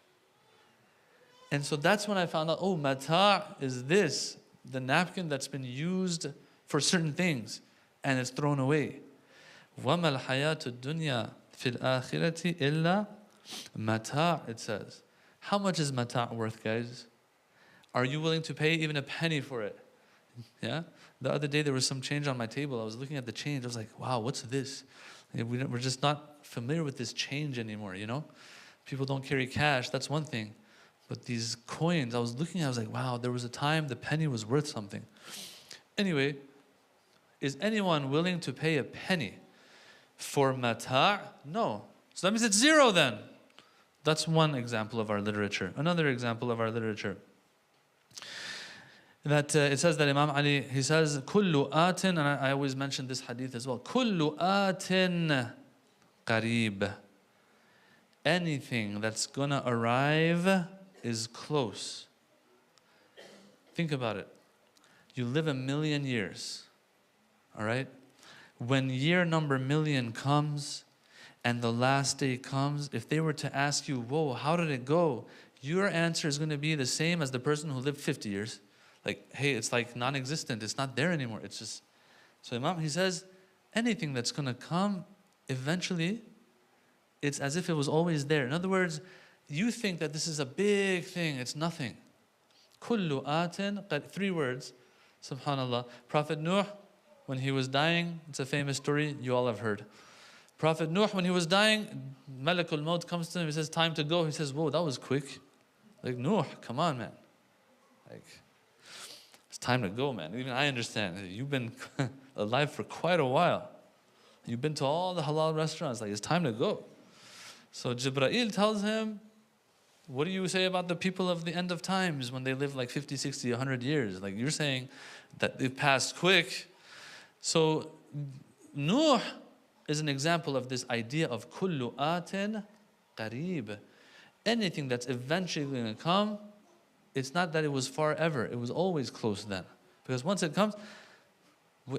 Speaker 2: And so that's when I found out, oh, mata' is this, the napkin that's been used for certain things, and it's thrown away. وَمَا الْحَيَاةُ الدُّنْيَا فِي الْآخِرَةِ إِلَّا مَتَاعٌ, it says. How much is mata' worth, guys? Are you willing to pay even a penny for it? Yeah? The other day there was some change on my table. I was looking at the change. I was like, wow, what's this? We're just not familiar with this change anymore, you know? People don't carry cash, that's one thing. But these coins, I was looking, I was like, wow, there was a time the penny was worth something. Anyway, is anyone willing to pay a penny for mata'? No. So that means it's zero then. That's one example of our literature. Another example of our literature. That it says that Imam Ali, he says, Kullu atin, and I always mention this hadith as well. Kullu atin qarib. Anything that's gonna arrive is close. Think about it. You live 1,000,000 years. All right? When year number 1,000,000 comes and the last day comes, if they were to ask you, whoa, how did it go? Your answer is going to be the same as the person who lived 50 years. Like, hey, it's like non-existent. It's not there anymore. It's just... So Imam, he says, anything that's going to come, eventually, it's as if it was always there. In other words, you think that this is a big thing. It's nothing. Kullu atin, 3 words. Subhanallah. Prophet Nuh, when he was dying, it's a famous story you all have heard. Prophet Nuh, when he was dying, Malakul Maut comes to him, he says, time to go. He says, whoa, that was quick. Like, Nuh, come on, man. Like, it's time to go, man. Even I understand. You've been alive for quite a while. You've been to all the halal restaurants. Like, it's time to go. So Jibreel tells him, what do you say about the people of the end of times when they live like 50, 60, 100 years? Like, you're saying that it passed quick. So Nuh is an example of this idea of kullu atin qarib. Anything that's eventually going to come, it's not that it was far ever. It was always close then. Because once it comes,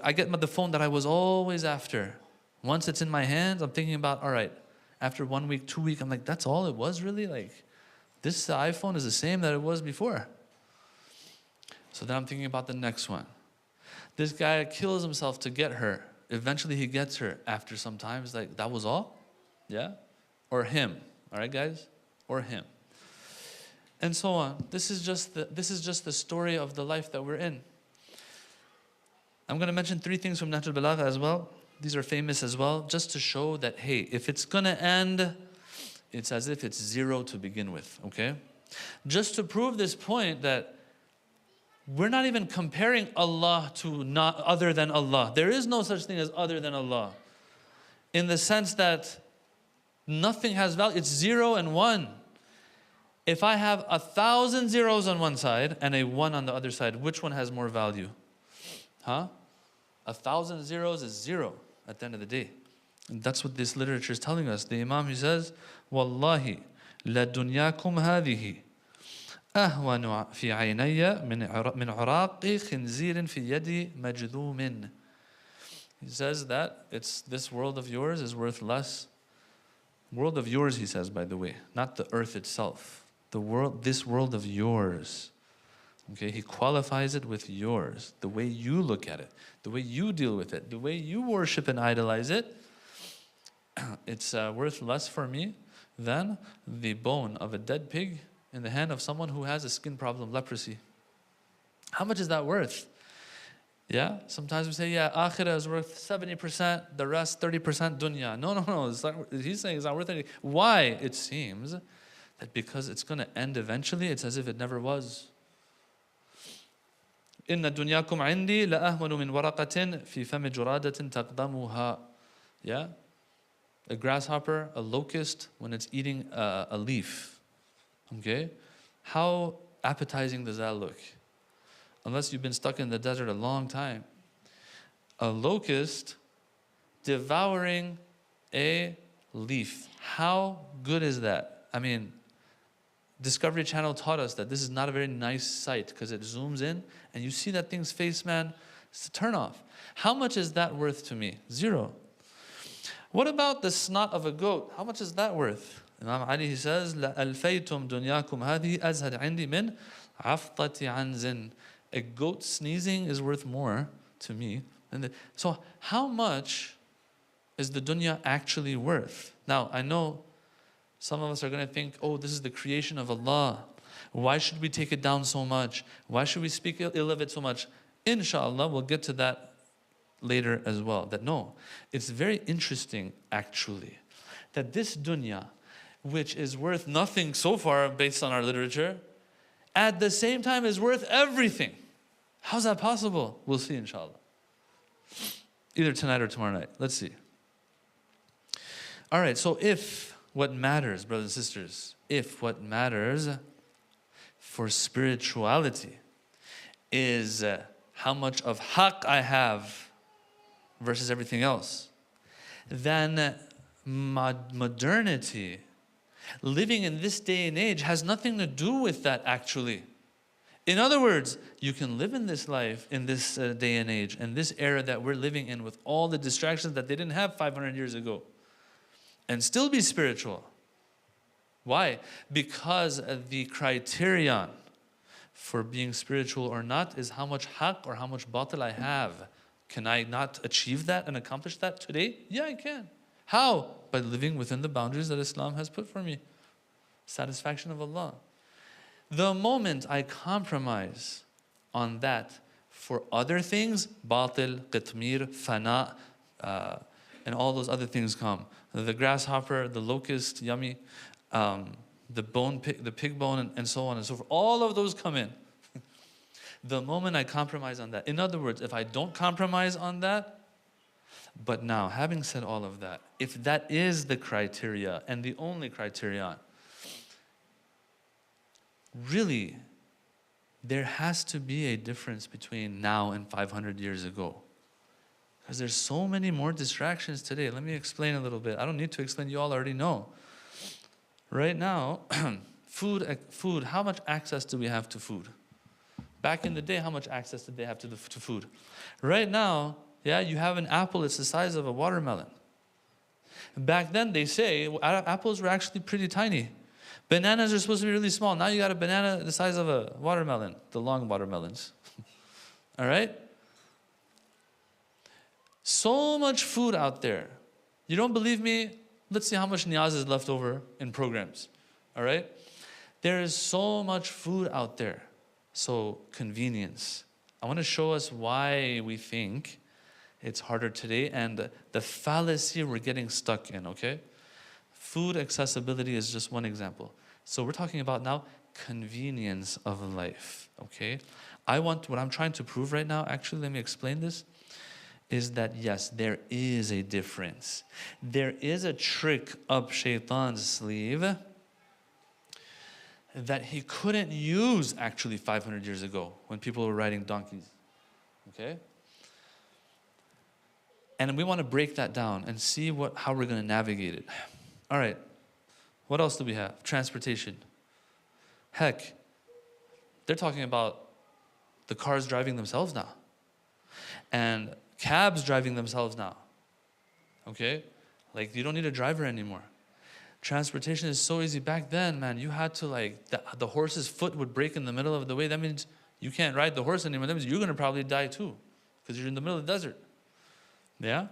Speaker 2: I get the phone that I was always after. Once it's in my hands, I'm thinking about, all right, after 1 week, 2 weeks, I'm like, that's all it was really? Like, this iPhone is the same that it was before. So then I'm thinking about the next one. This guy kills himself to get her. Eventually he gets her after some time. It's like, that was all? Yeah? Or him. All right, guys? Or him. And so on. This is just the story of the life that we're in. I'm going to mention 3 things from Nahj al-Balagha as well. These are famous as well, just to show that, hey, if it's going to end, it's as if it's 0 to begin with, okay? Just to prove this point that we're not even comparing Allah to not other than Allah. There is no such thing as other than Allah. In the sense that nothing has value. It's 0 and 1. If I have 1,000 zeros on one side and a 1 on the other side, which one has more value? Huh? 1,000 zeros is 0 at the end of the day. And that's what this literature is telling us. The Imam, he says, Wallahi, la dunyakum hadihi ahwanu fi aynaya min uraqi khinzirin fi yadi majdumin. He says that this world of yours is worth less. World of yours, he says, by the way, not the earth itself. This world of yours. Okay, he qualifies it with yours. The way you look at it, the way you deal with it, the way you worship and idolize it, it's worth less for me than the bone of a dead pig in the hand of someone who has a skin problem, leprosy. How much is that worth? Yeah, sometimes we say, yeah, akhirah is worth 70%, the rest 30% dunya. No. He's saying it's not worth anything. Why? It seems that because it's going to end eventually, it's as if it never was. إن دنياكم عندي لأهون من ورقة في فم جرادة تقدمها. Yeah, a grasshopper, a locust, when it's eating a leaf. Okay, how appetizing does that look? Unless you've been stuck in the desert a long time. A locust devouring a leaf. How good is that? I mean, Discovery Channel taught us that this is not a very nice sight because it zooms in and you see that thing's face, man. It's a turn off. How much is that worth to me? Zero. What about the snot of a goat? How much is that worth? Imam Ali, he says, لَأَلْفَيْتُمْ دُنْيَاكُمْ هَذِهِ أَزْهَدْ عِنْدِي مِنْ عَفْطَةِ عَنْزٍ. A goat sneezing is worth more to me than so how much is the dunya actually worth? Now, I know some of us are going to think, oh, this is the creation of Allah. Why should we take it down so much? Why should we speak ill of it so much? Inshallah, we'll get to that later as well. That no, it's very interesting actually that this dunya, which is worth nothing so far based on our literature, at the same time is worth everything. How's that possible? We'll see, inshallah. Either tonight or tomorrow night. Let's see. All right, so if what matters, brothers and sisters, if what matters for spirituality is how much of haqq I have versus everything else, then modernity, living in this day and age, has nothing to do with that actually. In other words, you can live in this life, in this day and age, and this era that we're living in with all the distractions that they didn't have 500 years ago, and still be spiritual. Why? Because the criterion for being spiritual or not is how much haqq or how much batil I have. Can I not achieve that and accomplish that today? Yeah, I can. How? By living within the boundaries that Islam has put for me. Satisfaction of Allah. The moment I compromise on that for other things, batil, qitmir, fana, and all those other things come. The grasshopper, the locust, yummy, the pig bone, and so on and so forth. All of those come in. The moment I compromise on that. In other words, if I don't compromise on that, but now, having said all of that, if that is the criteria and the only criterion, really, there has to be a difference between now and 500 years ago. Because there's so many more distractions today. Let me explain a little bit. I don't need to explain, you all already know. Right now, food, how much access do we have to food? Back in the day, how much access did they have to food? Right now, yeah, you have an apple, it's the size of a watermelon. Back then, they say, apples were actually pretty tiny. Bananas are supposed to be really small. Now you got a banana the size of a watermelon, the long watermelons. All right? So much food out there. You don't believe me? Let's see how much niyaz is left over in programs. All right? There is so much food out there. So convenience. I want to show us why we think it's harder today and the fallacy we're getting stuck in, okay? Food accessibility is just one example. So we're talking about now convenience of life, okay? What I'm trying to prove right now, actually, let me explain this, is that yes, there is a difference. There is a trick up Shaitan's sleeve that he couldn't use actually 500 years ago when people were riding donkeys, okay? And we want to break that down and see how we're going to navigate it. All right. What else do we have? Transportation. Heck, they're talking about the cars driving themselves now. And cabs driving themselves now. Okay? Like, you don't need a driver anymore. Transportation is so easy. Back then, man, you had to, like, the horse's foot would break in the middle of the way. That means you can't ride the horse anymore. That means you're going to probably die too, because you're in the middle of the desert. Yeah?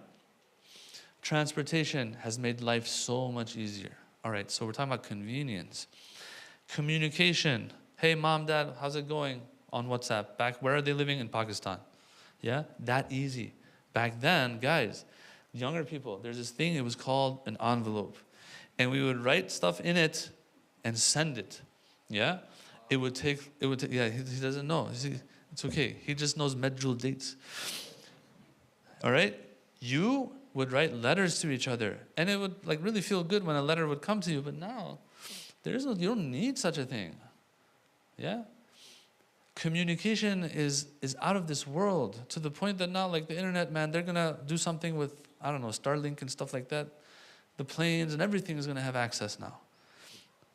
Speaker 2: Transportation has made life so much easier. All right, so we're talking about convenience. Communication. Hey, mom, dad, how's it going? On WhatsApp. Where are they living? In Pakistan. Yeah? That easy. Back then, guys, younger people, there's this thing, it was called an envelope. And we would write stuff in it and send it. Yeah? It would take, yeah, he doesn't know. It's okay. He just knows medjul dates. All right? You would write letters to each other. And it would like really feel good when a letter would come to you. But now, you don't need such a thing. Yeah? Communication is out of this world, to the point that now, like the internet, man, they're going to do something with, I don't know, Starlink and stuff like that. The planes and everything is going to have access now.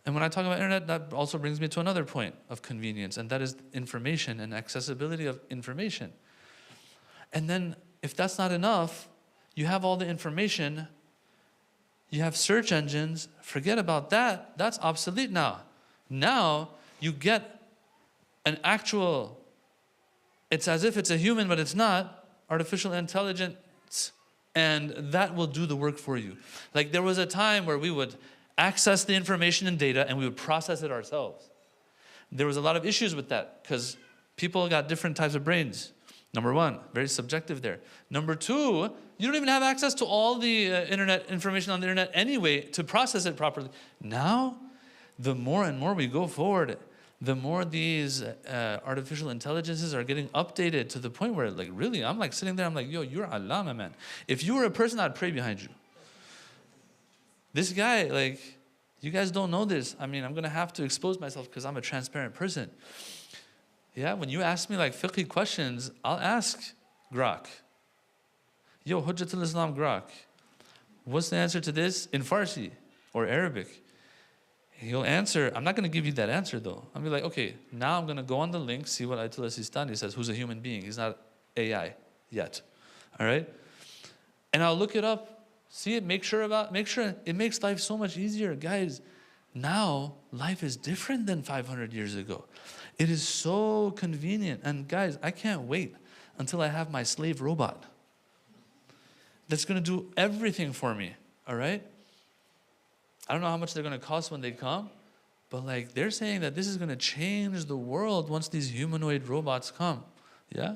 Speaker 2: And when I talk about internet, that also brings me to another point of convenience, and that is information and accessibility of information. And then, if that's not enough, you have all the information, you have search engines, forget about that, that's obsolete now. Now, you get an actual, it's as if it's a human, but it's not, artificial intelligence, and that will do the work for you. Like there was a time where we would access the information and data and we would process it ourselves. There was a lot of issues with that because people got different types of brains. Number one, very subjective there. Number two, you don't even have access to all the internet information on the internet anyway to process it properly. Now, the more and more we go forward, the more these artificial intelligences are getting updated to the point where, like, really, I'm like sitting there, I'm like, yo, you're Allama, man. If you were a person, I'd pray behind you. This guy, like, you guys don't know this. I mean, I'm going to have to expose myself because I'm a transparent person. Yeah, when you ask me, like, fiqh questions, I'll ask Grok. Yo, Hujjatul Islam Grok, what's the answer to this in Farsi or Arabic? He'll answer. I'm not going to give you that answer, though. I'll be like, okay, now I'm going to go on the link, see what Ayatollah Sistani says, who's a human being. He's not AI yet. All right? And I'll look it up, see it, make sure it makes life so much easier. Guys, now life is different than 500 years ago. It is so convenient. And guys, I can't wait until I have my slave robot that's going to do everything for me. All right? I don't know how much they're going to cost when they come, but like they're saying that this is going to change the world once these humanoid robots come. Yeah?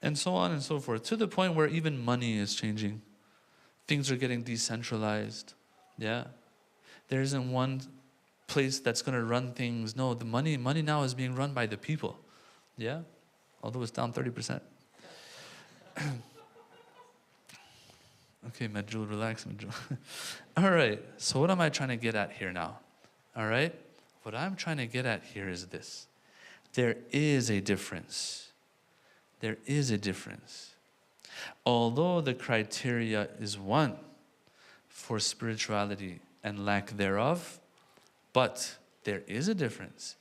Speaker 2: And so on and so forth, to the point where even money is changing. Things are getting decentralized. Yeah? There isn't one place that's going to run things. No, the money now is being run by the people. Yeah? Although it's down 30%. Okay, Majul, relax, Majul. All right, so what am I trying to get at here now? All right? What I'm trying to get at here is this. There is a difference. There is a difference. Although the criteria is one for spirituality and lack thereof, but there is a difference.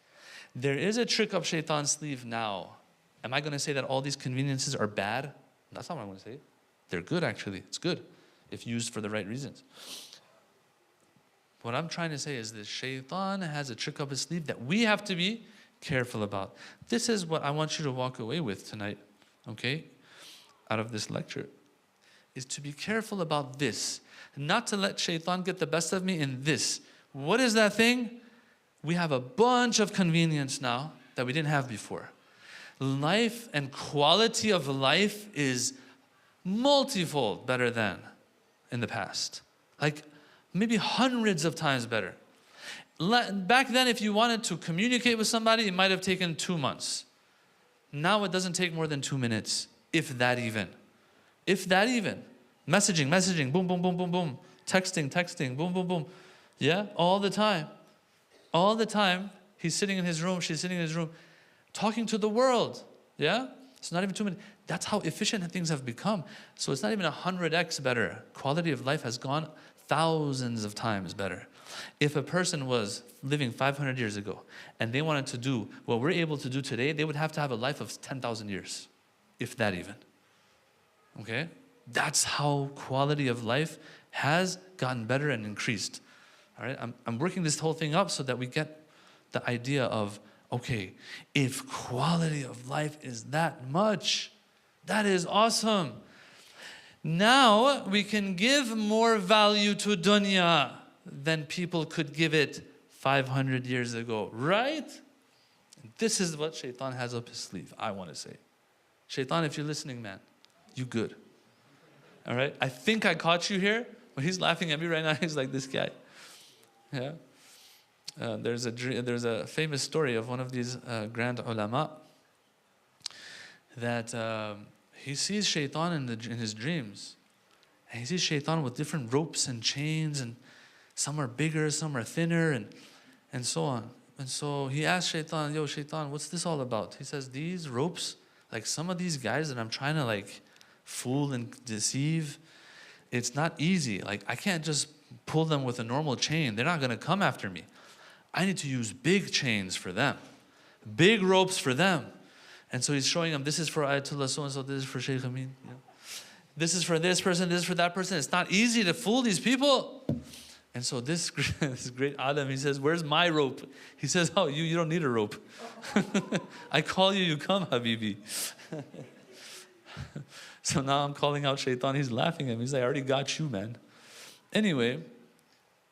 Speaker 2: There is a trick up shaitan's sleeve now. Am I going to say that all these conveniences are bad? That's not what I'm going to say. They're good, actually. It's good if used for the right reasons. What I'm trying to say is this: shaitan has a trick up his sleeve that we have to be careful about. This is what I want you to walk away with tonight, okay, out of this lecture, is to be careful about this. Not to let shaitan get the best of me in this. What is that thing? We have a bunch of convenience now that we didn't have before. Life and quality of life is multifold better than in the past. Like maybe hundreds of times better. Back then, if you wanted to communicate with somebody, it might have taken 2 months. Now it doesn't take more than 2 minutes, if that even. If that even. Messaging, boom, boom, boom, boom, boom. Texting, boom, boom, boom. Yeah, all the time. All the time, he's sitting in his room, she's sitting in his room, talking to the world. Yeah? It's not even 2 minutes. That's how efficient things have become. So it's not even 100x better. Quality of life has gone thousands of times better. If a person was living 500 years ago and they wanted to do what we're able to do today, they would have to have a life of 10,000 years, if that even. Okay? That's how quality of life has gotten better and increased. All right? I'm working this whole thing up so that we get the idea of, okay, if quality of life is that much, that is awesome. Now we can give more value to dunya than people could give it 500 years ago, right? This is what Shaitan has up his sleeve, I want to say. Shaitan, if you're listening, man, you good. All right? I think I caught you here, but he's laughing at me right now. He's like, this guy. Yeah. There's a famous story of one of these grand ulama that he sees Shaitan in his dreams. And he sees Shaitan with different ropes and chains, and some are bigger, some are thinner, and so on. And so he asks Shaitan, yo, Shaitan, what's this all about? He says, these ropes, like some of these guys that I'm trying to like fool and deceive, it's not easy. Like I can't just pull them with a normal chain. They're not going to come after me. I need to use big chains for them, big ropes for them. And so he's showing them, this is for Ayatollah so-and-so, this is for Shaykh Amin. You know? This is for this person, this is for that person. It's not easy to fool these people. And so this great alim, he says, where's my rope? He says, oh, you don't need a rope. I call you, you come, Habibi. So now I'm calling out Shaitan. He's laughing at me. He's like, I already got you, man. Anyway,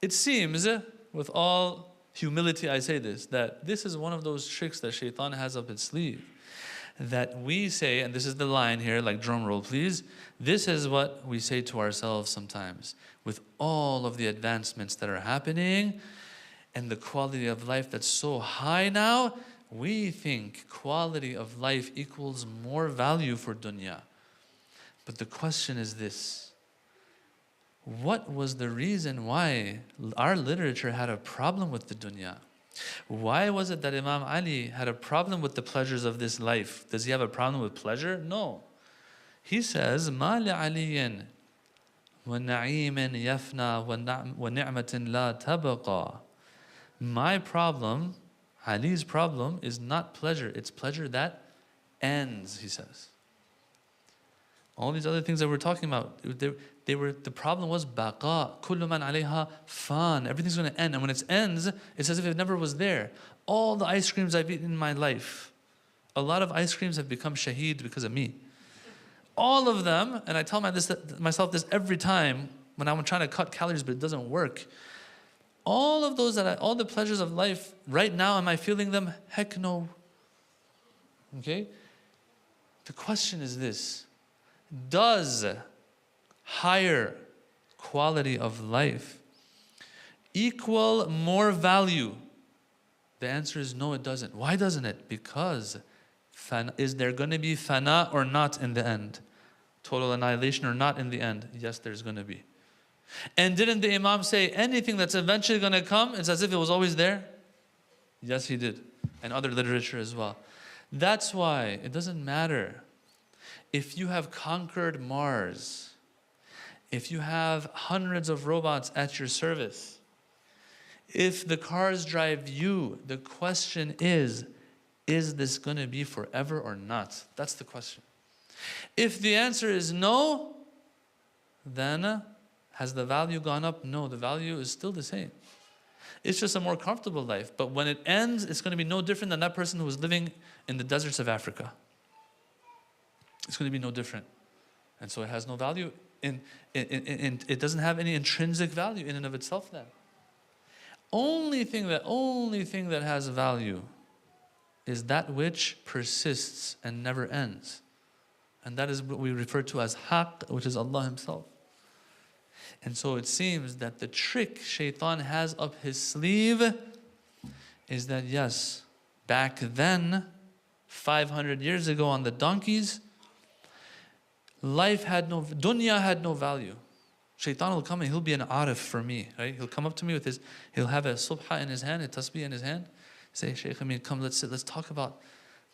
Speaker 2: it seems, with all humility I say this, that this is one of those tricks that Shaitan has up its sleeve. That we say, and this is the line here, like drum roll please, this is what we say to ourselves sometimes. With all of the advancements that are happening and the quality of life that's so high now, we think quality of life equals more value for dunya. But the question is this: what was the reason why our literature had a problem with the dunya? Why was it that Imam Ali had a problem with the pleasures of this life? Does he have a problem with pleasure? No. He says, مَا لِعَلِيٍّ وَنَعِيمٍ يَفْنَى وَنِعْمَةٍ لَا تَبْقَى. My problem, Ali's problem, is not pleasure. It's pleasure that ends, he says. All these other things that we're talking about, the problem was baqa, kullu man alayha fan. Everything's going to end. And when it ends, it's as if it never was there. All the ice creams I've eaten in my life, a lot of ice creams have become shaheed because of me. All of them, and I tell myself this every time when I'm trying to cut calories, but it doesn't work. All of those, all the pleasures of life, right now, am I feeling them? Heck no. Okay? The question is this: does higher quality of life equal more value? The answer is no, it doesn't. Why doesn't it? Because is there going to be fana or not in the end? Total annihilation or not in the end? Yes, there's going to be. And didn't the Imam say anything that's eventually going to come, it's as if it was always there? Yes, he did. And other literature as well. That's why it doesn't matter if you have conquered Mars, if you have hundreds of robots at your service, if the cars drive you, the question is this going to be forever or not? That's the question. If the answer is no, then has the value gone up? No, the value is still the same. It's just a more comfortable life. But when it ends, it's going to be no different than that person who was living in the deserts of Africa. It's going to be no different. And so it has no value. It doesn't have any intrinsic value in and of itself then. Only thing that has value is that which persists and never ends. And that is what we refer to as haqq, which is Allah Himself. And so it seems that the trick Shaitan has up his sleeve is that, yes, back then, 500 years ago on the donkeys, dunya had no value. Shaitan will come and he'll be an arif for me, right? He'll come up to me with he'll have a subha in his hand, a tasbih in his hand, say, Shaykh Amin, come, let's sit, let's talk about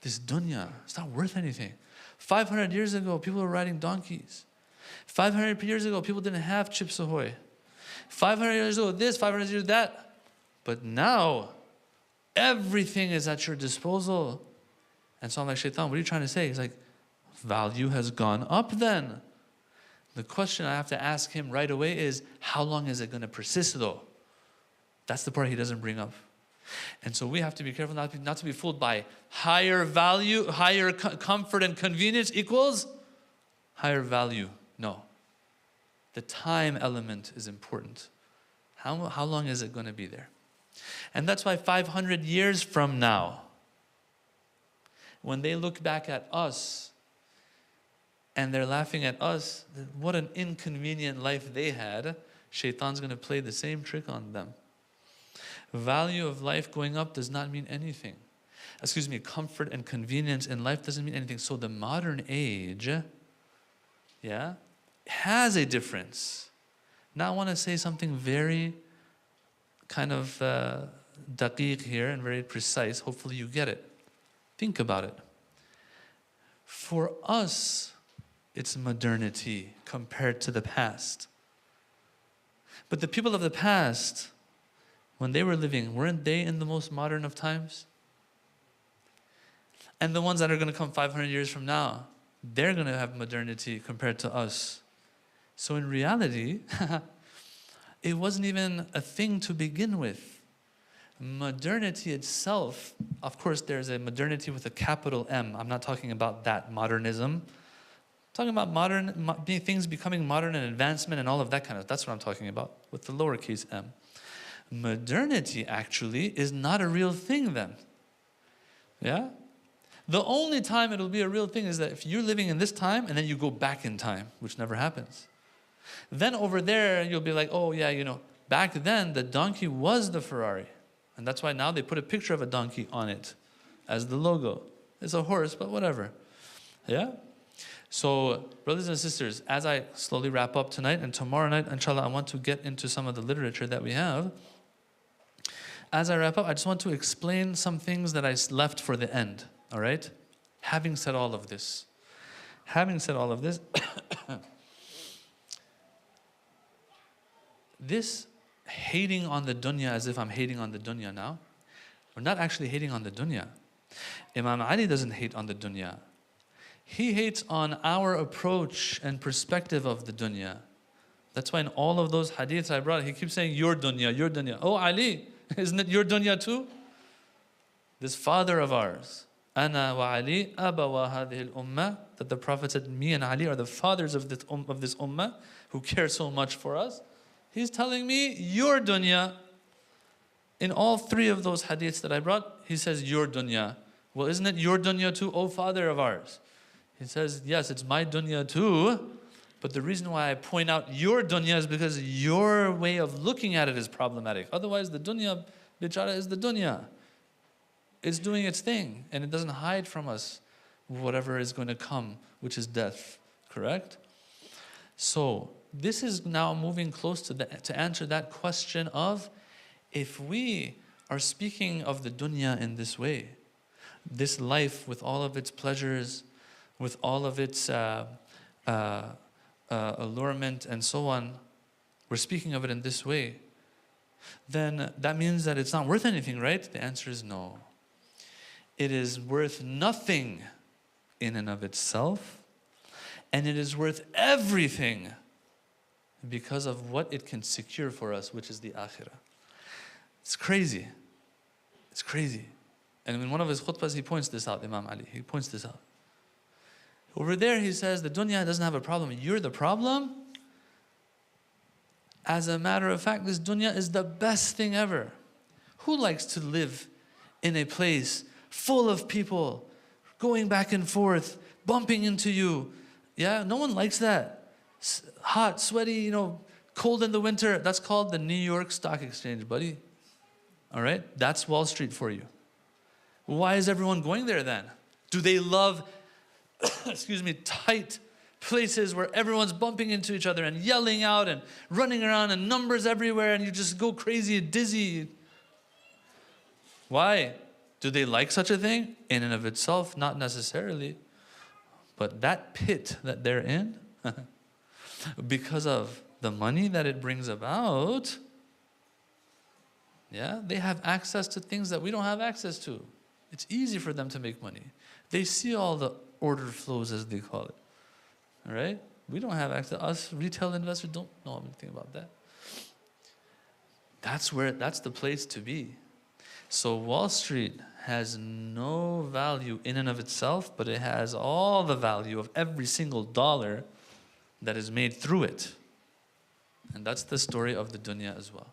Speaker 2: This dunya, it's not worth anything. 500 years ago, people were riding donkeys. 500 years ago, people didn't have Chips Ahoy. 500 years ago, this, 500 years that. But now, everything is at your disposal. And so I'm like, Shaitan, what are you trying to say? He's like, value has gone up then. The question I have to ask him right away is, how long is it going to persist though? That's the part he doesn't bring up. And so we have to be careful not to be fooled by higher value, higher comfort and convenience equals higher value. No. The time element is important. How long is it going to be there? And that's why 500 years from now, when they look back at us and they're laughing at us, what an inconvenient life they had, Shaitan's going to play the same trick on them. Value of life going up does not mean anything. Comfort and convenience in life doesn't mean anything. So the modern age, has a difference. Now I want to say something very kind of daqiq here and very precise. Hopefully you get it. Think about it. For us, it's modernity compared to the past. But the people of the past, when they were living, weren't they in the most modern of times? And the ones that are going to come 500 years from now, they're going to have modernity compared to us. So in reality, it wasn't even a thing to begin with. Modernity itself, of course, there's a modernity with a capital M. I'm not talking about that modernism. I'm talking about things becoming modern and advancement and all of that kind of, that's what I'm talking about with the lowercase m. Modernity actually is not a real thing then. Yeah? The only time it'll be a real thing is that if you're living in this time and then you go back in time, which never happens. Then over there, you'll be like, oh yeah, back then the donkey was the Ferrari. And that's why now they put a picture of a donkey on it as the logo. It's a horse, but whatever. Yeah? So, brothers and sisters, as I slowly wrap up tonight and tomorrow night, inshallah, I want to get into some of the literature that we have. As I wrap up, I just want to explain some things that I left for the end. All right? Having said all of this, this hating on the dunya as if I'm hating on the dunya now, we're not actually hating on the dunya. Imam Ali doesn't hate on the dunya. He hates on our approach and perspective of the dunya. That's why in all of those hadiths I brought, he keeps saying, your dunya, your dunya. Oh, Ali, isn't it your dunya too? This father of ours, Ana wa Ali, abawa hadhihi al-ummah, that the Prophet said, me and Ali are the fathers of this ummah who care so much for us. He's telling me, your dunya. In all three of those hadiths that I brought, he says, your dunya. Well, isn't it your dunya too, O father of ours? He says, yes, it's my dunya too, but the reason why I point out your dunya is because your way of looking at it is problematic. Otherwise, the dunya, bichara, is the dunya. It's doing its thing, and it doesn't hide from us whatever is going to come, which is death, correct? So, this is now moving close to answer that question of, if we are speaking of the dunya in this way, this life with all of its pleasures, with all of its allurement and so on, we're speaking of it in this way, then that means that it's not worth anything, right? The answer is no. It is worth nothing in and of itself, and it is worth everything because of what it can secure for us, which is the akhirah. It's crazy. It's crazy. And in one of his khutbahs, he points this out, Imam Ali. He points this out. Over there, he says, the dunya doesn't have a problem. You're the problem. As a matter of fact, this dunya is the best thing ever. Who likes to live in a place full of people going back and forth, bumping into you? Yeah, no one likes that. Hot, sweaty, cold in the winter. That's called the New York Stock Exchange, buddy. All right? That's Wall Street for you. Why is everyone going there then? Do they love, tight places where everyone's bumping into each other and yelling out and running around and numbers everywhere and you just go crazy and dizzy? Why? Do they like such a thing? In and of itself, not necessarily. But that pit that they're in, because of the money that it brings about, yeah, they have access to things that we don't have access to. It's easy for them to make money. They see all the order flows, as they call it. All right? We don't have access. Us retail investors don't know anything about that. That's the place to be. So Wall Street has no value in and of itself, but it has all the value of every single dollar that is made through it. And that's the story of the dunya as well.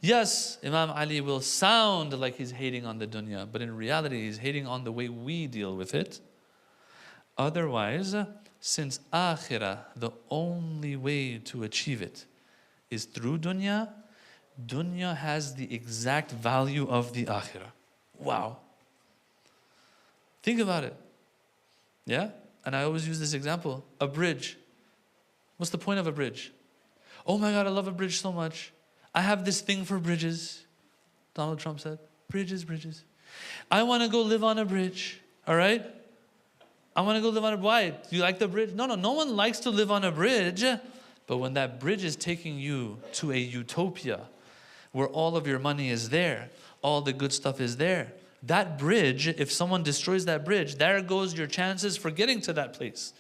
Speaker 2: Yes, Imam Ali will sound like he's hating on the dunya, but in reality he's hating on the way we deal with it. Otherwise, since akhirah, the only way to achieve it is through dunya, dunya has the exact value of the akhirah. Wow. Think about it. Yeah? And I always use this example. A bridge. What's the point of a bridge? Oh my God, I love a bridge so much. I have this thing for bridges. Donald Trump said, bridges, bridges. I want to go live on a bridge. All right? I want to go live on a bridge. Why? Do you like the bridge? No one likes to live on a bridge. But when that bridge is taking you to a utopia, where all of your money is there, all the good stuff is there, that bridge, if someone destroys that bridge, there goes your chances for getting to that place.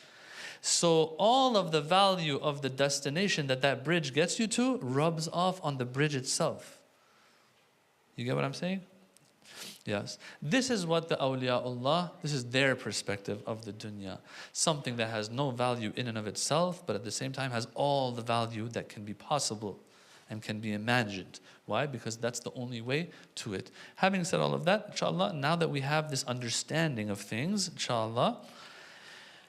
Speaker 2: So all of the value of the destination that bridge gets you to rubs off on the bridge itself. You get what I'm saying? Yes. This is what the awliyaullah, this is their perspective of the dunya. Something that has no value in and of itself, but at the same time has all the value that can be possible and can be imagined. Why? Because that's the only way to it. Having said all of that, inshallah, now that we have this understanding of things, inshallah,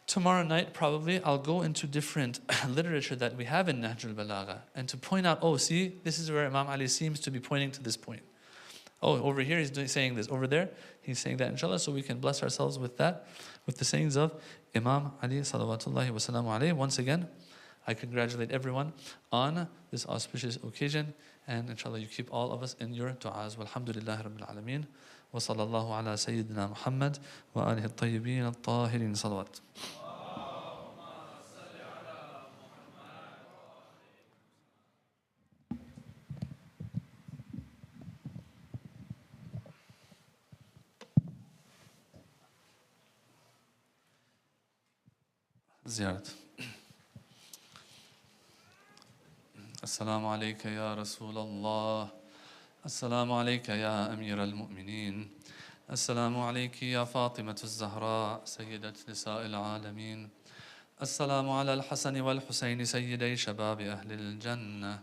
Speaker 2: tomorrow night probably I'll go into different literature that we have in Nahjul Balagha and to point out, oh, see, this is where Imam Ali seems to be pointing to this point. Oh, over here he's saying this. Over there, he's saying that, inshallah, so we can bless ourselves with that, with the sayings of Imam Ali salawatullahi wa salamu alayhi. Once again, I congratulate everyone on this auspicious occasion, and inshallah you keep all of us in your du'as. Walhamdulillahi rabbil alameen. Wa sallallahu ala sayyidina Muhammad wa alihi at-tayyibin at-tahirin salawat. Zyarat. Assalamu alayka ya Rasulallah. Assalamu alayka ya Amir al-Mu'mineen. Assalamu alayki ya Fatimatu az-Zahra, Sayyidat Nisa al-Alameen. Assalamu ala al-Hasan wal-Husayn, Sayyiday Shabab ahli al-Jannah.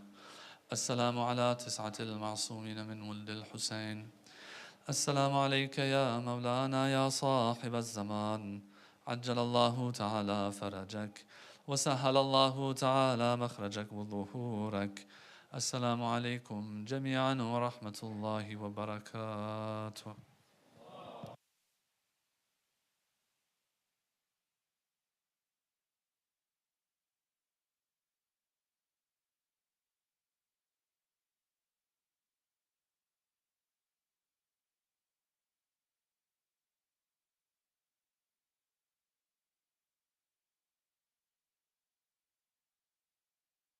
Speaker 2: Assalamu ala tis'ati al-Ma'sumin min wuld al-Husayn. Assalamu alayka ya Mawlana ya Sahib al-Zaman. عجل الله تعالى فرجك وسهل الله تعالى مخرجك وظهورك. السلام عليكم جميعا ورحمة الله وبركاته.